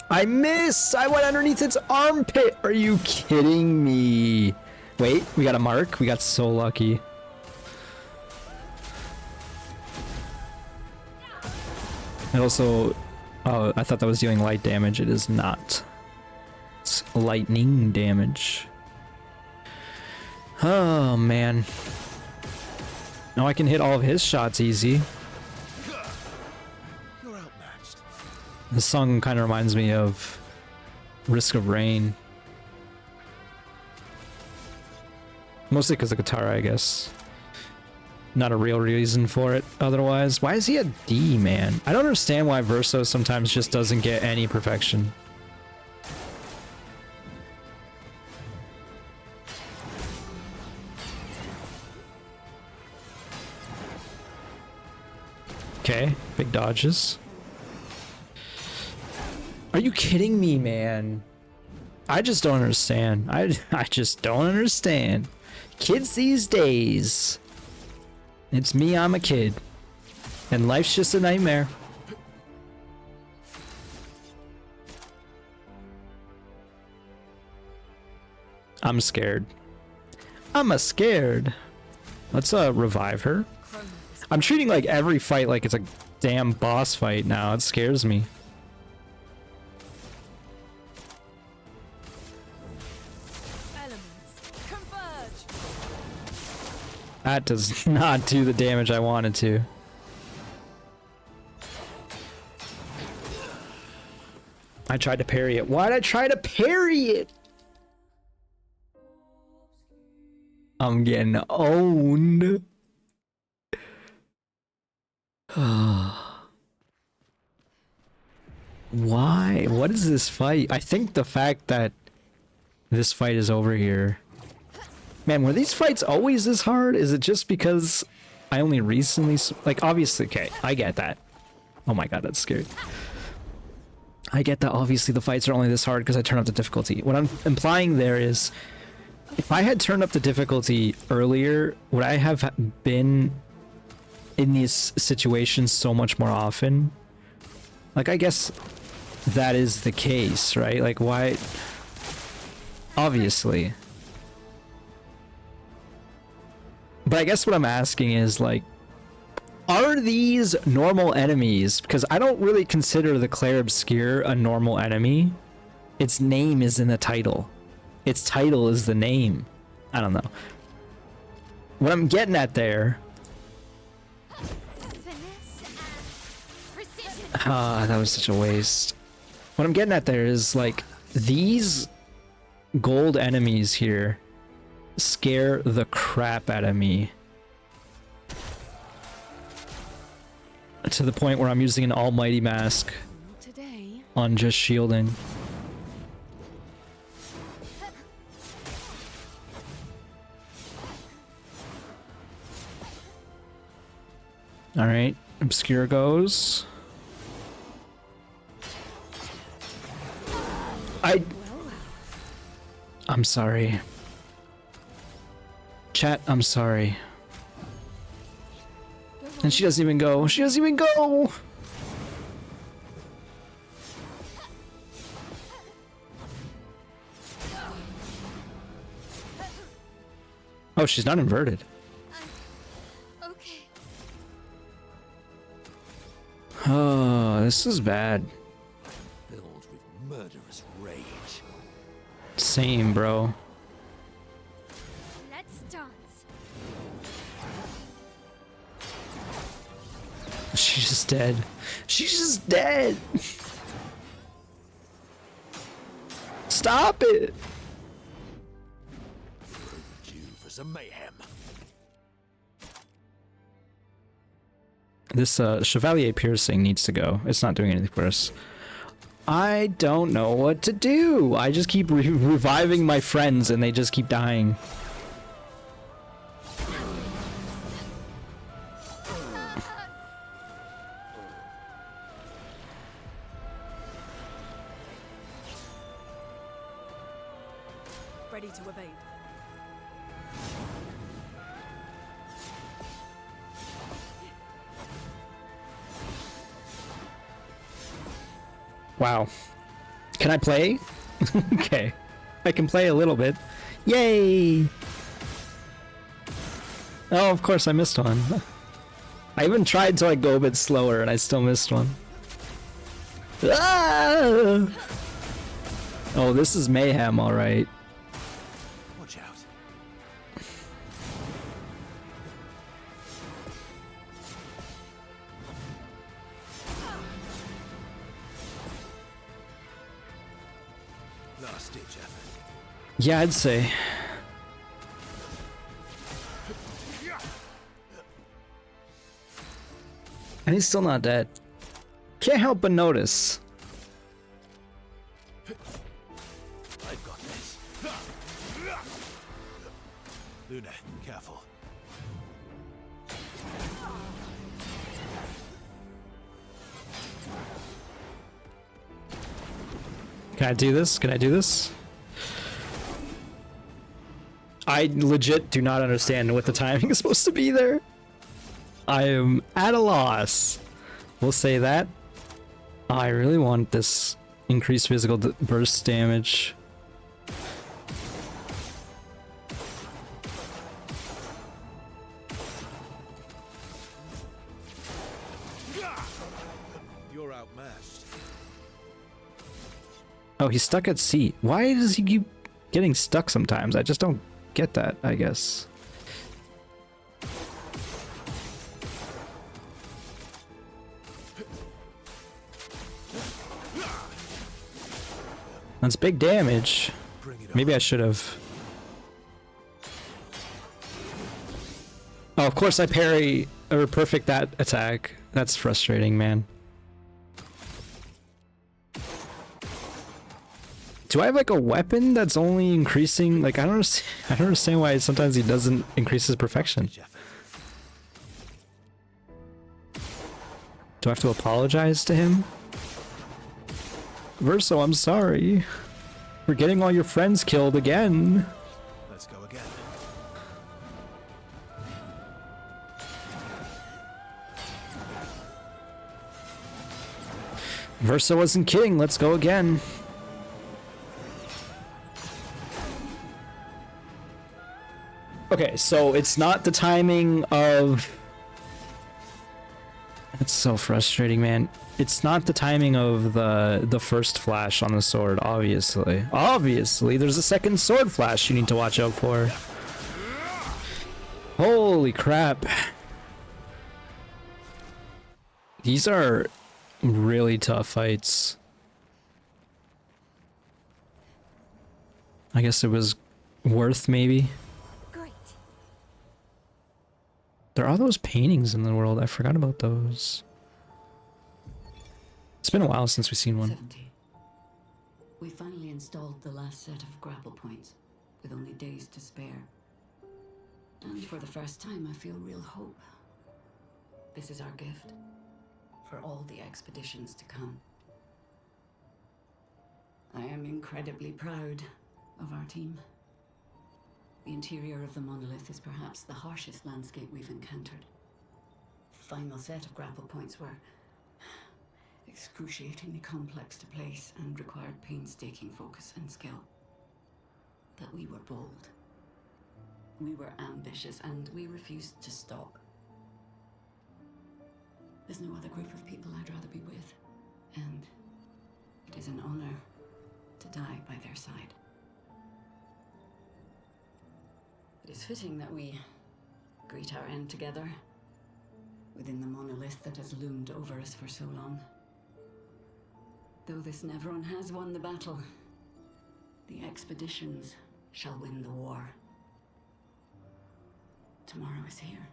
I missed! I went underneath its armpit! Are you kidding me? Wait, we got a mark? We got so lucky. And also, oh, I thought that was dealing light damage. It is not. It's lightning damage. Oh, man. Now I can hit all of his shots easy. You're outmatched. This song kind of reminds me of Risk of Rain. Mostly because of guitar, I guess. Not a real reason for it otherwise. Why is he a D, man? I don't understand why Verso sometimes just doesn't get any perfection. Okay, big dodges. Are you kidding me, man? I just don't understand. I just don't understand. Kids these days. It's me, I'm a kid. And life's just a nightmare. I'm scared. I'm a scared. Let's revive her. I'm treating like every fight like it's a damn boss fight now. It scares me. That does not do the damage I wanted to. I tried to parry it. Why'd I try to parry it? I'm getting owned. Why? What is this fight? I think the fact that this fight is over here. Man, were these fights always this hard? Is it just because I only recently... Like, obviously, okay, I get that. Oh my god, that's scary. I get that obviously the fights are only this hard because I turn up the difficulty. What I'm implying there is, if I had turned up the difficulty earlier, would I have been in these situations so much more often? Like, I guess that is the case, right? Like, why... Obviously. But I guess what I'm asking is, like, are these normal enemies? Because I don't really consider the Clair Obscur a normal enemy. Its name is in the title. Its title is the name. I don't know. What I'm getting at there... Ah, that was such a waste. What I'm getting at there is, like, these gold enemies here scare the crap out of me. To the point where I'm using an almighty mask on just shielding. Alright, Obscure goes. I'm sorry. Chat, I'm sorry. And she doesn't even go. She doesn't even go! Oh, she's not inverted. Okay. Oh, this is bad. Filled with murderous rage. Same, bro. Let's dance. She's just dead. She's just dead. Stop it. Due for some mayhem. This Chevalier piercing needs to go. It's not doing anything for us. I don't know what to do. I just keep reviving my friends and they just keep dying. Ready to evade. Wow. Can I play? Okay. I can play a little bit. Yay! Oh, of course I missed one. I even tried to like go a bit slower and I still missed one. Ah! Oh, this is mayhem, alright. Watch out. last-ditch effort. Yeah, I'd say. And he's still not dead. Can't help but notice. I've got this. Luna, careful. Can I do this? Can I do this? I legit do not understand what the timing is supposed to be there. I am at a loss. We'll say that. I really want this increased physical burst damage. You're outmatched. Oh, he's stuck at sea. Why does he keep getting stuck sometimes? I just don't get that, I guess. That's big damage. Maybe I should have. Oh, of course I parry or perfect that attack. That's frustrating, man. Do I have like a weapon that's only increasing? Like I don't understand why sometimes he doesn't increase his perfection. Do I have to apologize to him? Verso, I'm sorry for getting all your friends killed again. Let's go again. Verso wasn't kidding. Let's go again. Okay, so it's not the timing of... It's so frustrating, man. It's not the timing of the first flash on the sword, obviously. Obviously, there's a second sword flash you need to watch out for. Holy crap. These are really tough fights. I guess it was worth maybe. Great. There are those paintings in the world. I forgot about those. It's been a while since we've seen one. 70. We finally installed the last set of grapple points, with only days to spare. And for the first time, I feel real hope. This is our gift, for all the expeditions to come. I am incredibly proud of our team. The interior of the monolith is perhaps the harshest landscape we've encountered. The final set of grapple points were excruciatingly complex to place and required painstaking focus and skill. But we were bold. We were ambitious and we refused to stop. There's no other group of people I'd rather be with, and it is an honor to die by their side. It is fitting that we greet our end together within the monolith that has loomed over us for so long. Though this Nevron has won the battle, the expeditions shall win the war. Tomorrow is here.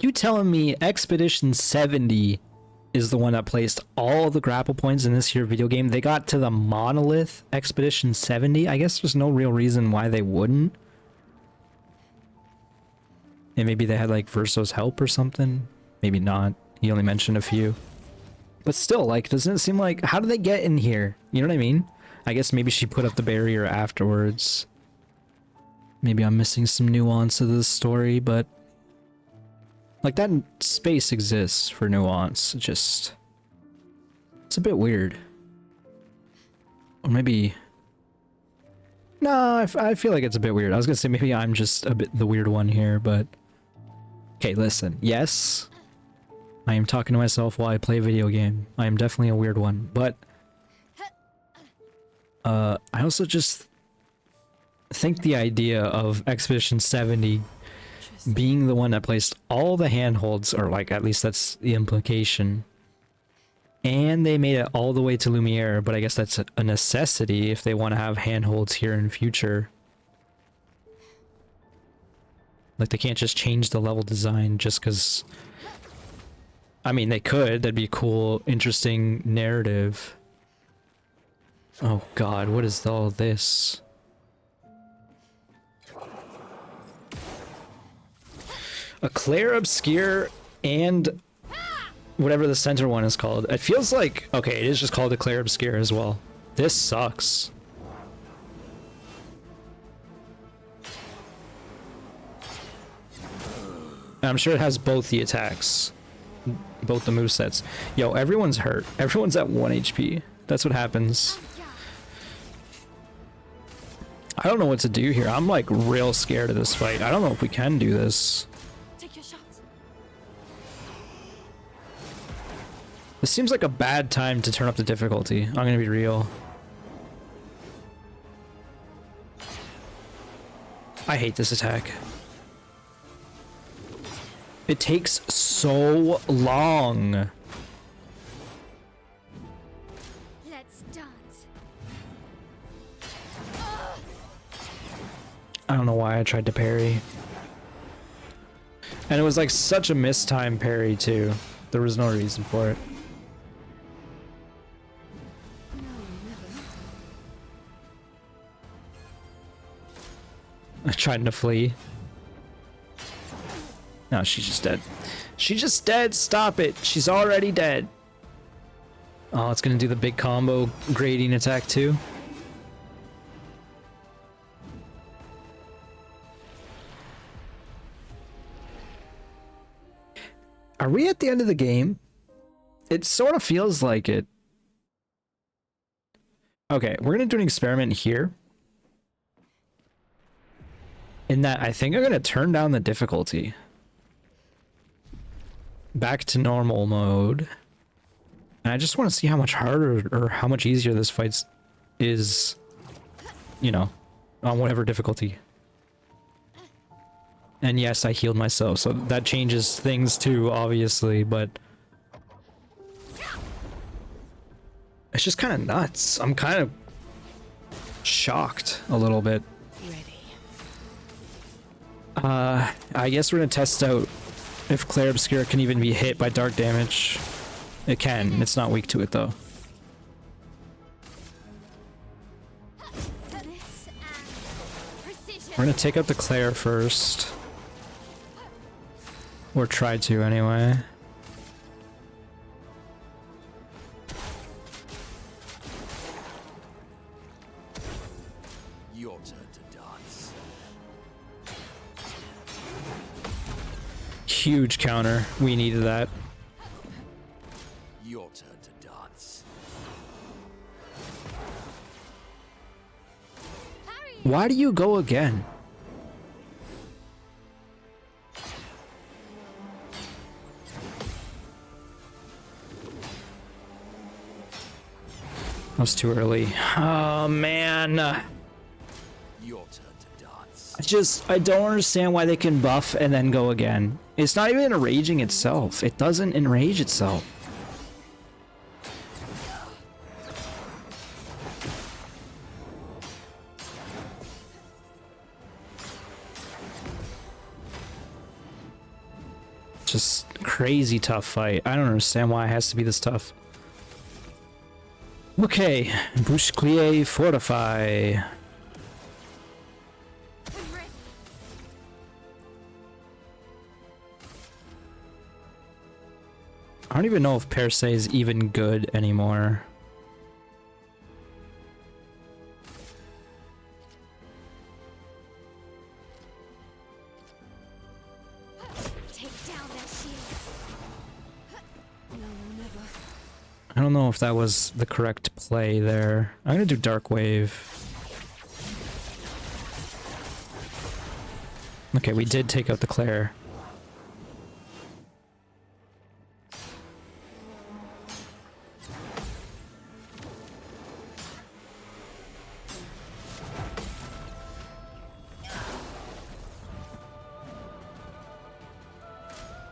You telling me Expedition 70 is the one that placed all the grapple points in this here video game? They got to the monolith Expedition 70? I guess there's no real reason why they wouldn't. And maybe they had like Verso's help or something? Maybe not. He only mentioned a few. But still, like, doesn't it seem like... How do they get in here? You know what I mean? I guess maybe she put up the barrier afterwards. Maybe I'm missing some nuance of this story, but... Like, that space exists for nuance. It's a bit weird. Or maybe... No, I feel like it's a bit weird. I was gonna say maybe I'm just a bit the weird one here, but... Okay, listen. Yes... I am talking to myself while I play a video game. I am definitely a weird one, but I also just think the idea of Expedition 70 being the one that placed all the handholds, or like at least that's the implication, And they made it all the way to Lumiere, but I guess that's a necessity if they want to have handholds here in future. Like, they can't just change the level design just because... I mean, they could. That'd be a cool, interesting narrative. Oh god, what is all this? A Clair Obscur and whatever the center one is called. It feels like... Okay, it is just called a Clair Obscur as well. This sucks. I'm sure it has both the attacks. Both the movesets. Yo, everyone's hurt. Everyone's at 1 HP. That's what happens. I don't know what to do here. I'm like real scared of this fight. I don't know if we can do this. Take your shots. This seems like a bad time to turn up the difficulty. I'm gonna be real. I hate this attack. It takes so long. Let's dance. I don't know why I tried to parry. And it was like such a mistimed parry too. There was no reason for it. I tried to flee. No, she's just dead. She's just dead. Stop it. She's already dead. Oh, it's gonna do the big combo grading attack too. Are we at the end of the game? It sort of feels like it. Okay, we're gonna do an experiment here. In that I think I'm gonna turn down the difficulty. Back to normal mode. And I just want to see how much harder or how much easier this fight is, you know, on whatever difficulty. And yes, I healed myself, so that changes things too, obviously, but it's just kind of nuts. I'm kind of shocked a little bit. I guess we're gonna test out if Clair Obscur can even be hit by dark damage. It can. It's not weak to it though. We're gonna take out the Clair first. Or try to anyway. Your turn to dance. Huge counter. We needed that. Your turn to dance. Why do you go again? That was too early. Oh man. Your turn to dance. I don't understand why they can buff and then go again. It's not even enraging itself. It doesn't enrage itself. Just crazy tough fight. I don't understand why it has to be this tough. Okay, Bouchclier Fortify. I don't even know if per se is even good anymore. Take down their shields. No, never. I don't know if that was the correct play there. I'm gonna do Dark Wave. Okay, we did take out the Clair.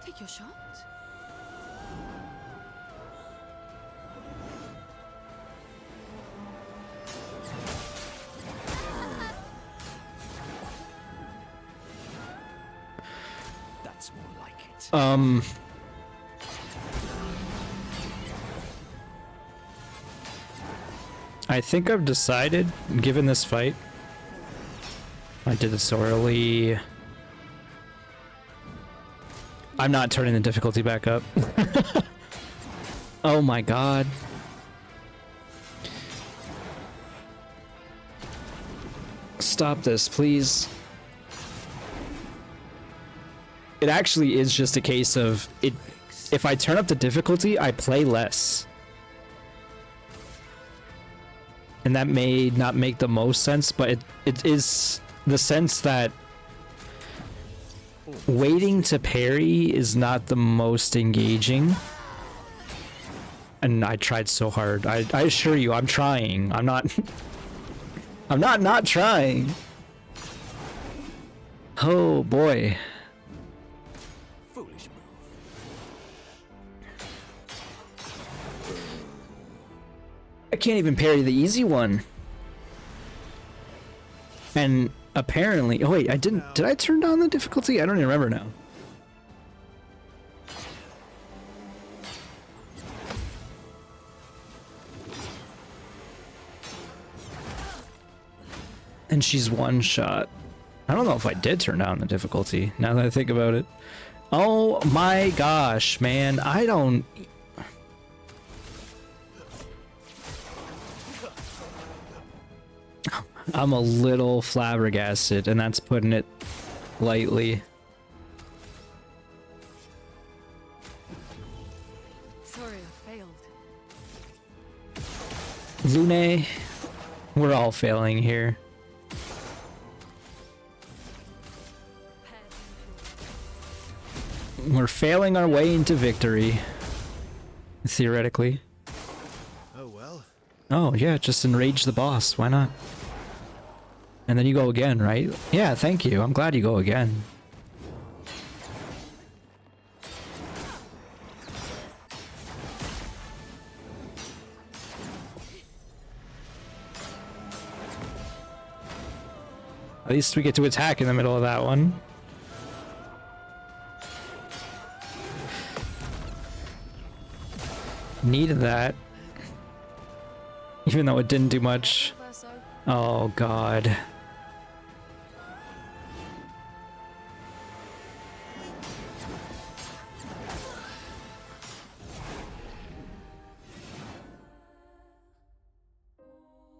Take your shot. That's more like it. I think I've decided, given this fight, I did it so early. I'm not turning the difficulty back up. Oh my god. Stop this, please. It actually is just a case of it. If I turn up the difficulty, I play less. And that may not make the most sense, but it is the sense that waiting to parry is not the most engaging. And I tried so hard. I assure you, I'm trying. I'm not... I'm not trying. Oh boy. Foolish move. I can't even parry the easy one. And apparently, oh wait, I didn't. Did I turn down the difficulty? I don't even remember now. And she's one shot. I don't know if I did turn down the difficulty, now that I think about it. Oh my gosh, man. I don't... I'm a little flabbergasted, and that's putting it lightly. Sorry, I failed. Lune, we're all failing here. We're failing our way into victory. Theoretically. Oh well. Oh, yeah, just enrage the boss. Why not? And then you go again, right? Yeah, thank you. I'm glad you go again. At least we get to attack in the middle of that one. Needed that. Even though it didn't do much. Oh god.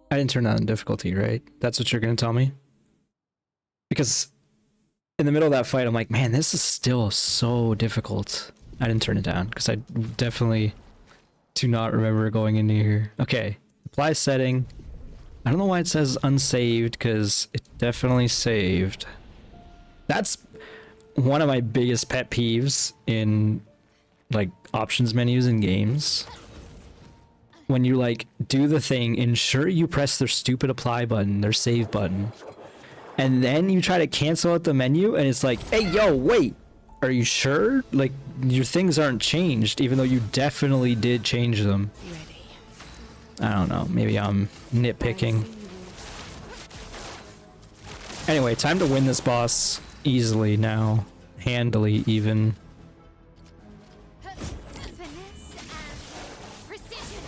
I didn't turn down the difficulty, right? That's what you're gonna tell me? Because in the middle of that fight, I'm like, man, this is still so difficult. I didn't turn it down because I definitely do not remember going into here. Okay, apply setting. I don't know why it says unsaved because it definitely saved. That's one of my biggest pet peeves in like options menus in games. When you like do the thing, ensure you press their stupid apply button, their save button. And then you try to cancel out the menu and it's like, hey, yo, wait, are you sure? Like, your things aren't changed, even though you definitely did change them. I don't know, maybe I'm nitpicking. Anyway, time to win this boss easily now. Handily, even. Finesse and precision.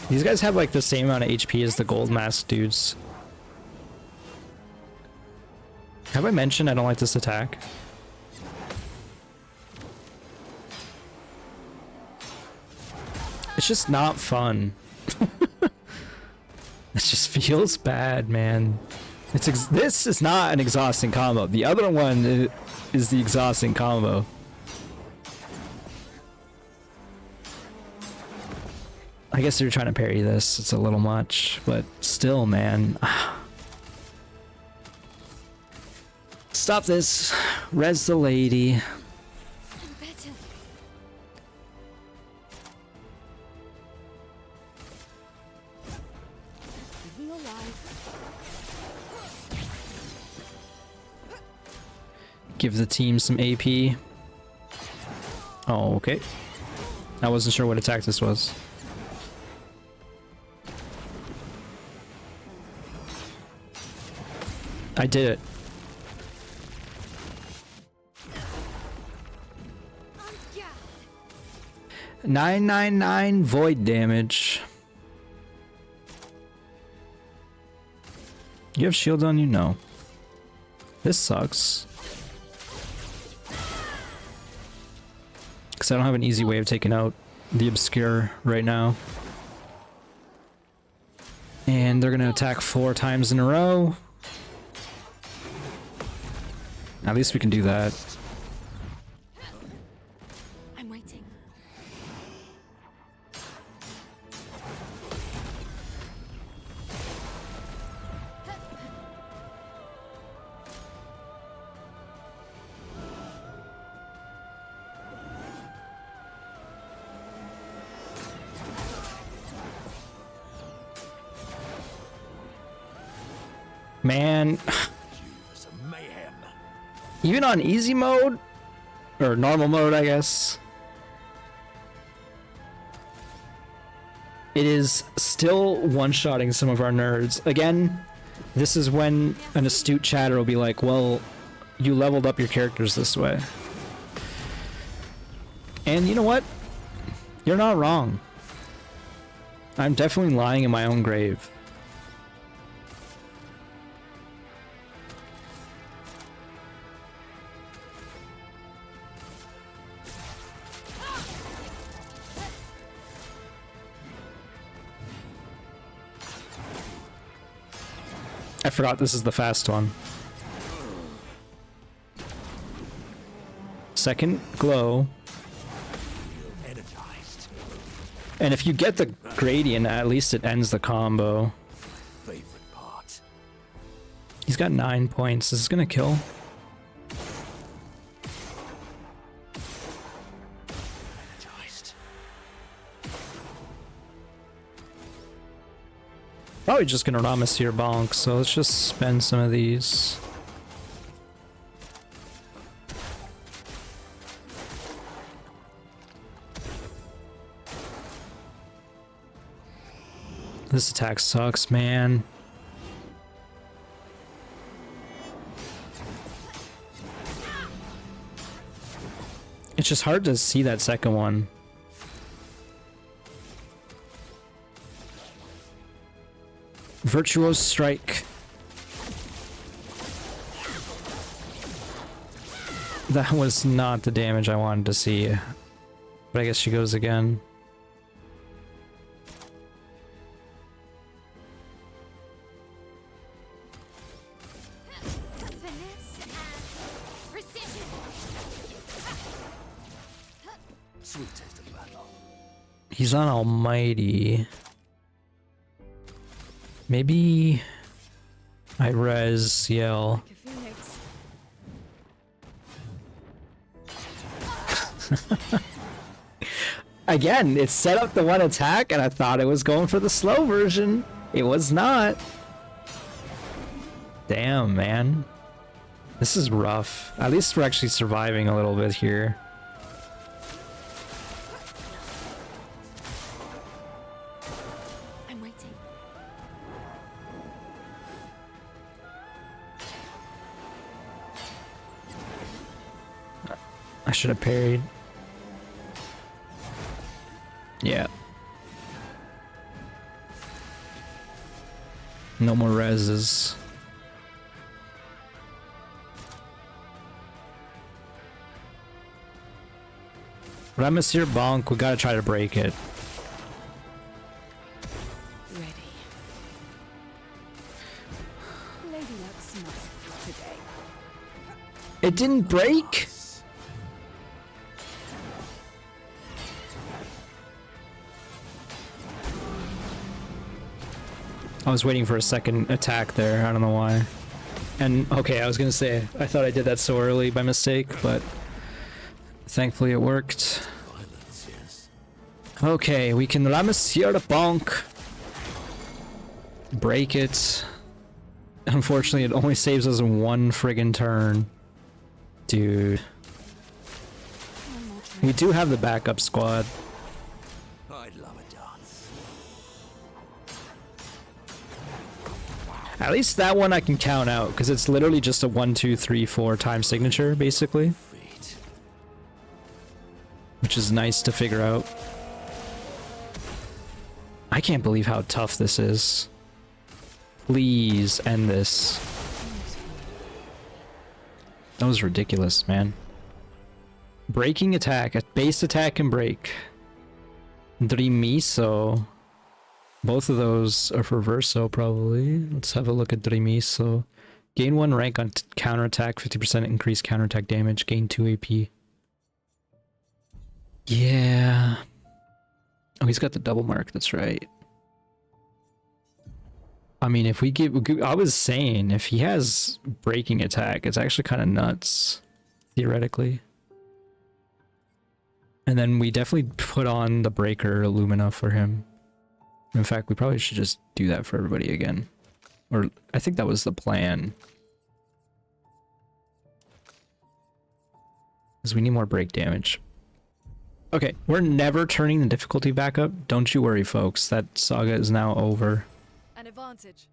These guys have like the same amount of HP as the gold mask dudes. Have I mentioned I don't like this attack? It's just not fun. It just feels bad, man. This is not an exhausting combo. The other one is the exhausting combo. I guess they're trying to parry this. It's a little much, but still, man. Stop this. Res the lady. I'm better. Keep me alive. Give the team some AP. Oh, okay. I wasn't sure what attack this was. I did it. On guard. 999 void damage. You have shields on you? No. This sucks. Because I don't have an easy way of taking out the Obscur right now. And they're going to attack 4 times in a row. At least we can do that. I'm waiting. Man, Universe of mayhem. even on easy mode, or normal mode, I guess, it is still one-shotting some of our nerds. Again, this is when an astute chatter will be like, well, you leveled up your characters this way. And you know what? You're not wrong. I'm definitely lying in my own grave. I forgot this is the fast one. Second glow. Energized. And if you get the gradient, at least it ends the combo. Favorite part. He's got 9 points. Is this gonna kill? Energized. Probably just gonna Ramus here bonk, so let's just spend some of these. This attack sucks, man. It's just hard to see that second one. Virtuoso strike. That was not the damage I wanted to see. But I guess she goes again. Finesse and precision. Sweet taste of battle. He's on Almighty. Maybe I res yell. Like a phoenix. Again, it set up the one attack and I thought it was going for the slow version. It was not. Damn, man. This is rough. At least we're actually surviving a little bit here. I'm waiting. I should have parried. Yeah. No more reses. Ramasir bonk, we gotta try to break it. Ready. Lady Luck smile today. It didn't break? I was waiting for a second attack there, I don't know why. And, okay, I was gonna say, I thought I did that so early by mistake, but thankfully it worked. Violence, yes. Okay, we can Ramasir the bonk. Break it. Unfortunately, it only saves us in one friggin' turn. Dude. One more try. We do have the backup squad. I'd love a dance. At least that one I can count out, because it's literally just a 1, 2, 3, 4 time signature, basically. Fate. Which is nice to figure out. I can't believe how tough this is. Please end this. That was ridiculous, man. Breaking attack, a base attack and break. Drimiso. Both of those are for Verso, probably. Let's have a look at Drimiso. Gain 1 rank on counterattack, 50% increased counterattack damage, gain 2 AP. Yeah. Oh, he's got the double mark, that's right. I mean, if we give... I was saying, if he has breaking attack, it's actually kind of nuts, theoretically. And then we definitely put on the breaker Illumina for him. In fact, we probably should just do that for everybody again. Or, I think that was the plan. Because we need more break damage. Okay, we're never turning the difficulty back up. Don't you worry, folks. That saga is now over. An advantage.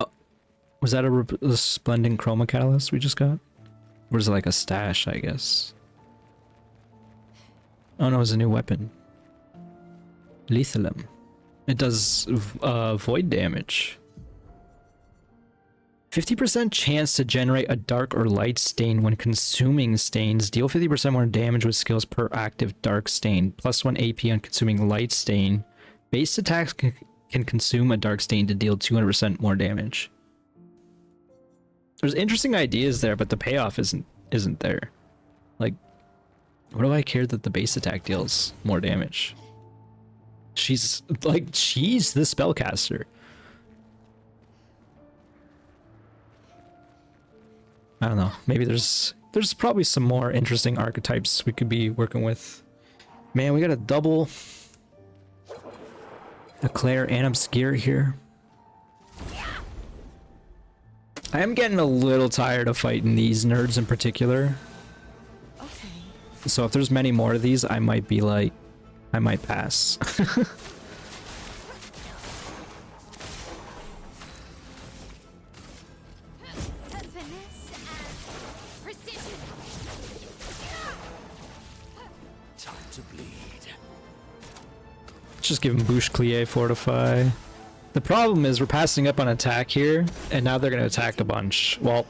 Oh, was that a resplendent chroma catalyst we just got? Or is it like a stash, I guess? Oh no, it's a new weapon. Lethalum. It does void damage. 50% chance to generate a dark or light stain when consuming stains. Deal 50% more damage with skills per active dark stain. Plus 1 AP on consuming light stain. Base attacks can consume a dark stain to deal 200% more damage. There's interesting ideas there, but the payoff isn't there. Like, what do I care that the base attack deals more damage? She's the spellcaster. I don't know. Maybe there's probably some more interesting archetypes we could be working with. Man, we got a double a Clair and Obscur here. I am getting a little tired of fighting these nerds in particular. Okay. So if there's many more of these, I might be like, I might pass. Finesse and precision. Time to bleed. Just give him Bouche-Clier Fortify. The problem is we're passing up on attack here, and now they're going to attack a bunch. Well,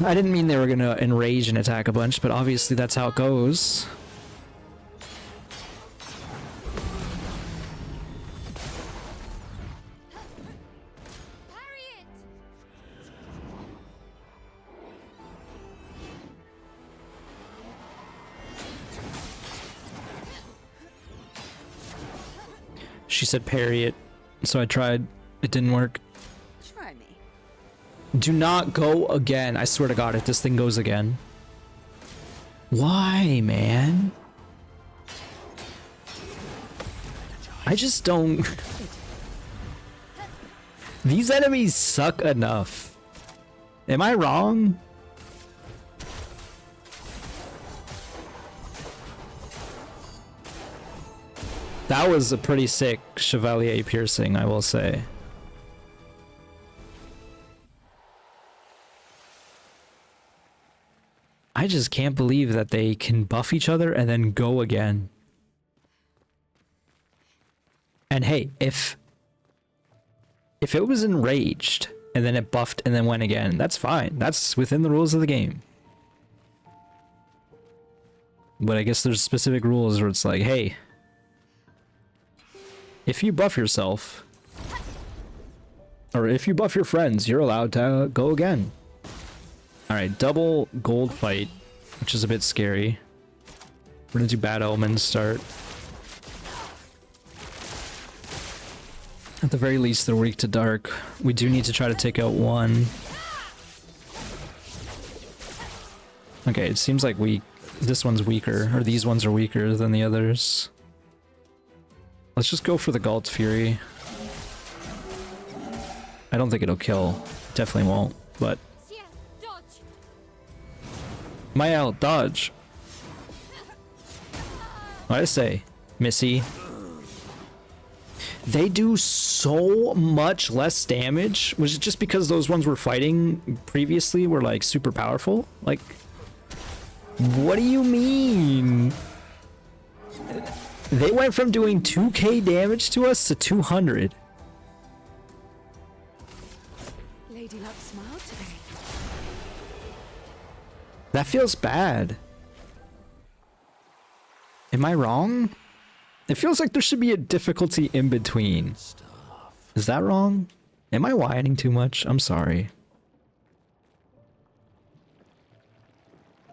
I didn't mean they were going to enrage and attack a bunch, but obviously that's how it goes. Parry it. She said parry it, so I tried. It didn't work. Try me. Do not go again. I swear to God, if this thing goes again. Why, man? I just don't... These enemies suck enough. Am I wrong? That was a pretty sick Chevalier piercing, I will say. I just can't believe that they can buff each other and then go again. And hey, if it was enraged and then it buffed and then went again, that's fine. That's within the rules of the game. But I guess there's specific rules where it's like, hey, if you buff yourself, or if you buff your friends, you're allowed to go again. Alright, double gold fight, which is a bit scary. We're gonna do Bad Omens start. At the very least, they're weak to dark. We do need to try to take out one. Okay, it seems like this one's weaker, or these ones are weaker than the others. Let's just go for the Galt Fury. I don't think it'll kill. Definitely won't, but... Dodge. Mael, dodge! What'd I say? Missy. they do so much less damage. Was it just because those ones we're fighting previously were like super powerful? Like, what do you mean? They went from doing 2k damage to us to 200. Lady Luck smiled today. That feels bad. Am I wrong? It feels like there should be a difficulty in between. Is that wrong? Am I whining too much? I'm sorry.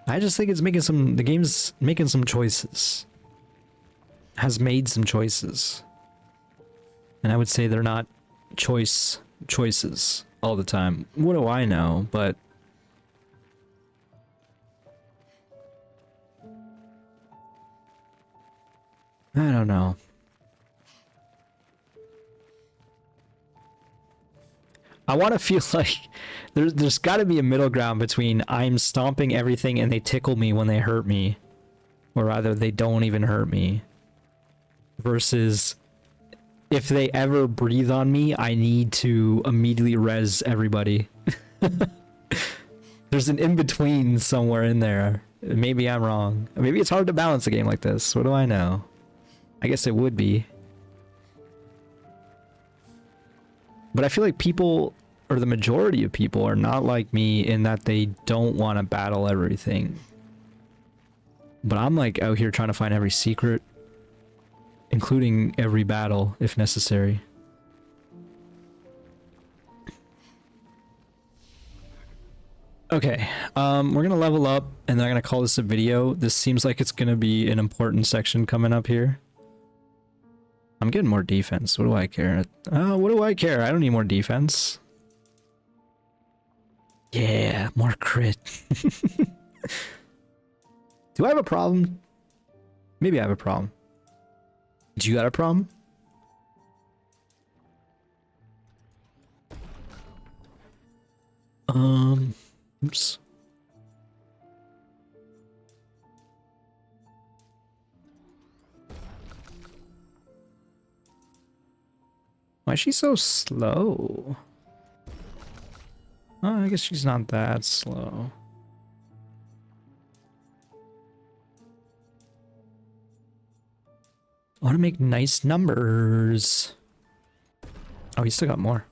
I just think it's the game's making some choices. Has made some choices. And I would say they're not choices all the time. What do I know? But I don't know. I want to feel like there's got to be a middle ground between I'm stomping everything and they tickle me when they hurt me, or rather they don't even hurt me, versus if they ever breathe on me, I need to immediately res everybody. There's an in-between somewhere in there. Maybe I'm wrong. Maybe it's hard to balance a game like this. What do I know? I guess it would be. But I feel like people, or the majority of people, are not like me in that they don't want to battle everything. But I'm like out here trying to find every secret, including every battle if necessary. Okay, we're gonna level up and then I'm gonna call this a video. This seems like it's gonna be an important section coming up here. I'm getting more defense. What do I care? What do I care? I don't need more defense. Yeah, more crit. Do I have a problem? Maybe I have a problem. Do you got a problem? Oops. Why is she so slow? Oh, I guess she's not that slow. I want to make nice numbers. Oh, he still got more.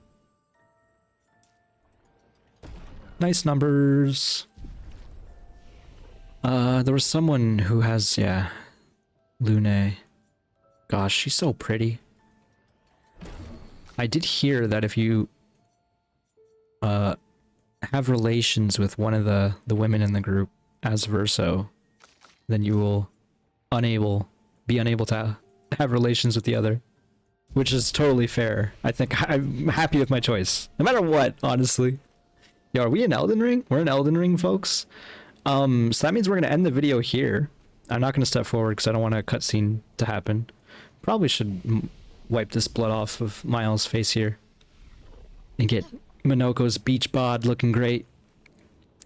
Nice numbers. There was someone who has, yeah, Lune. Gosh, she's so pretty. I did hear that if you have relations with one of the women in the group as Verso, then you will be unable to have relations with the other, which is totally fair. I think I'm happy with my choice, no matter what, honestly. Yo, are we in Elden Ring? We're in Elden Ring, folks. So that means we're gonna end the video here. I'm not gonna step forward because I don't want a cutscene to happen. Probably should wipe this blood off of Miles' face here and get Minoko's beach bod looking great.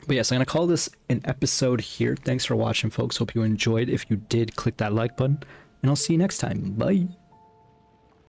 But yes, I'm gonna call this an episode here. Thanks for watching, folks. Hope you enjoyed. If you did, click that like button, and I'll see you next time. Bye.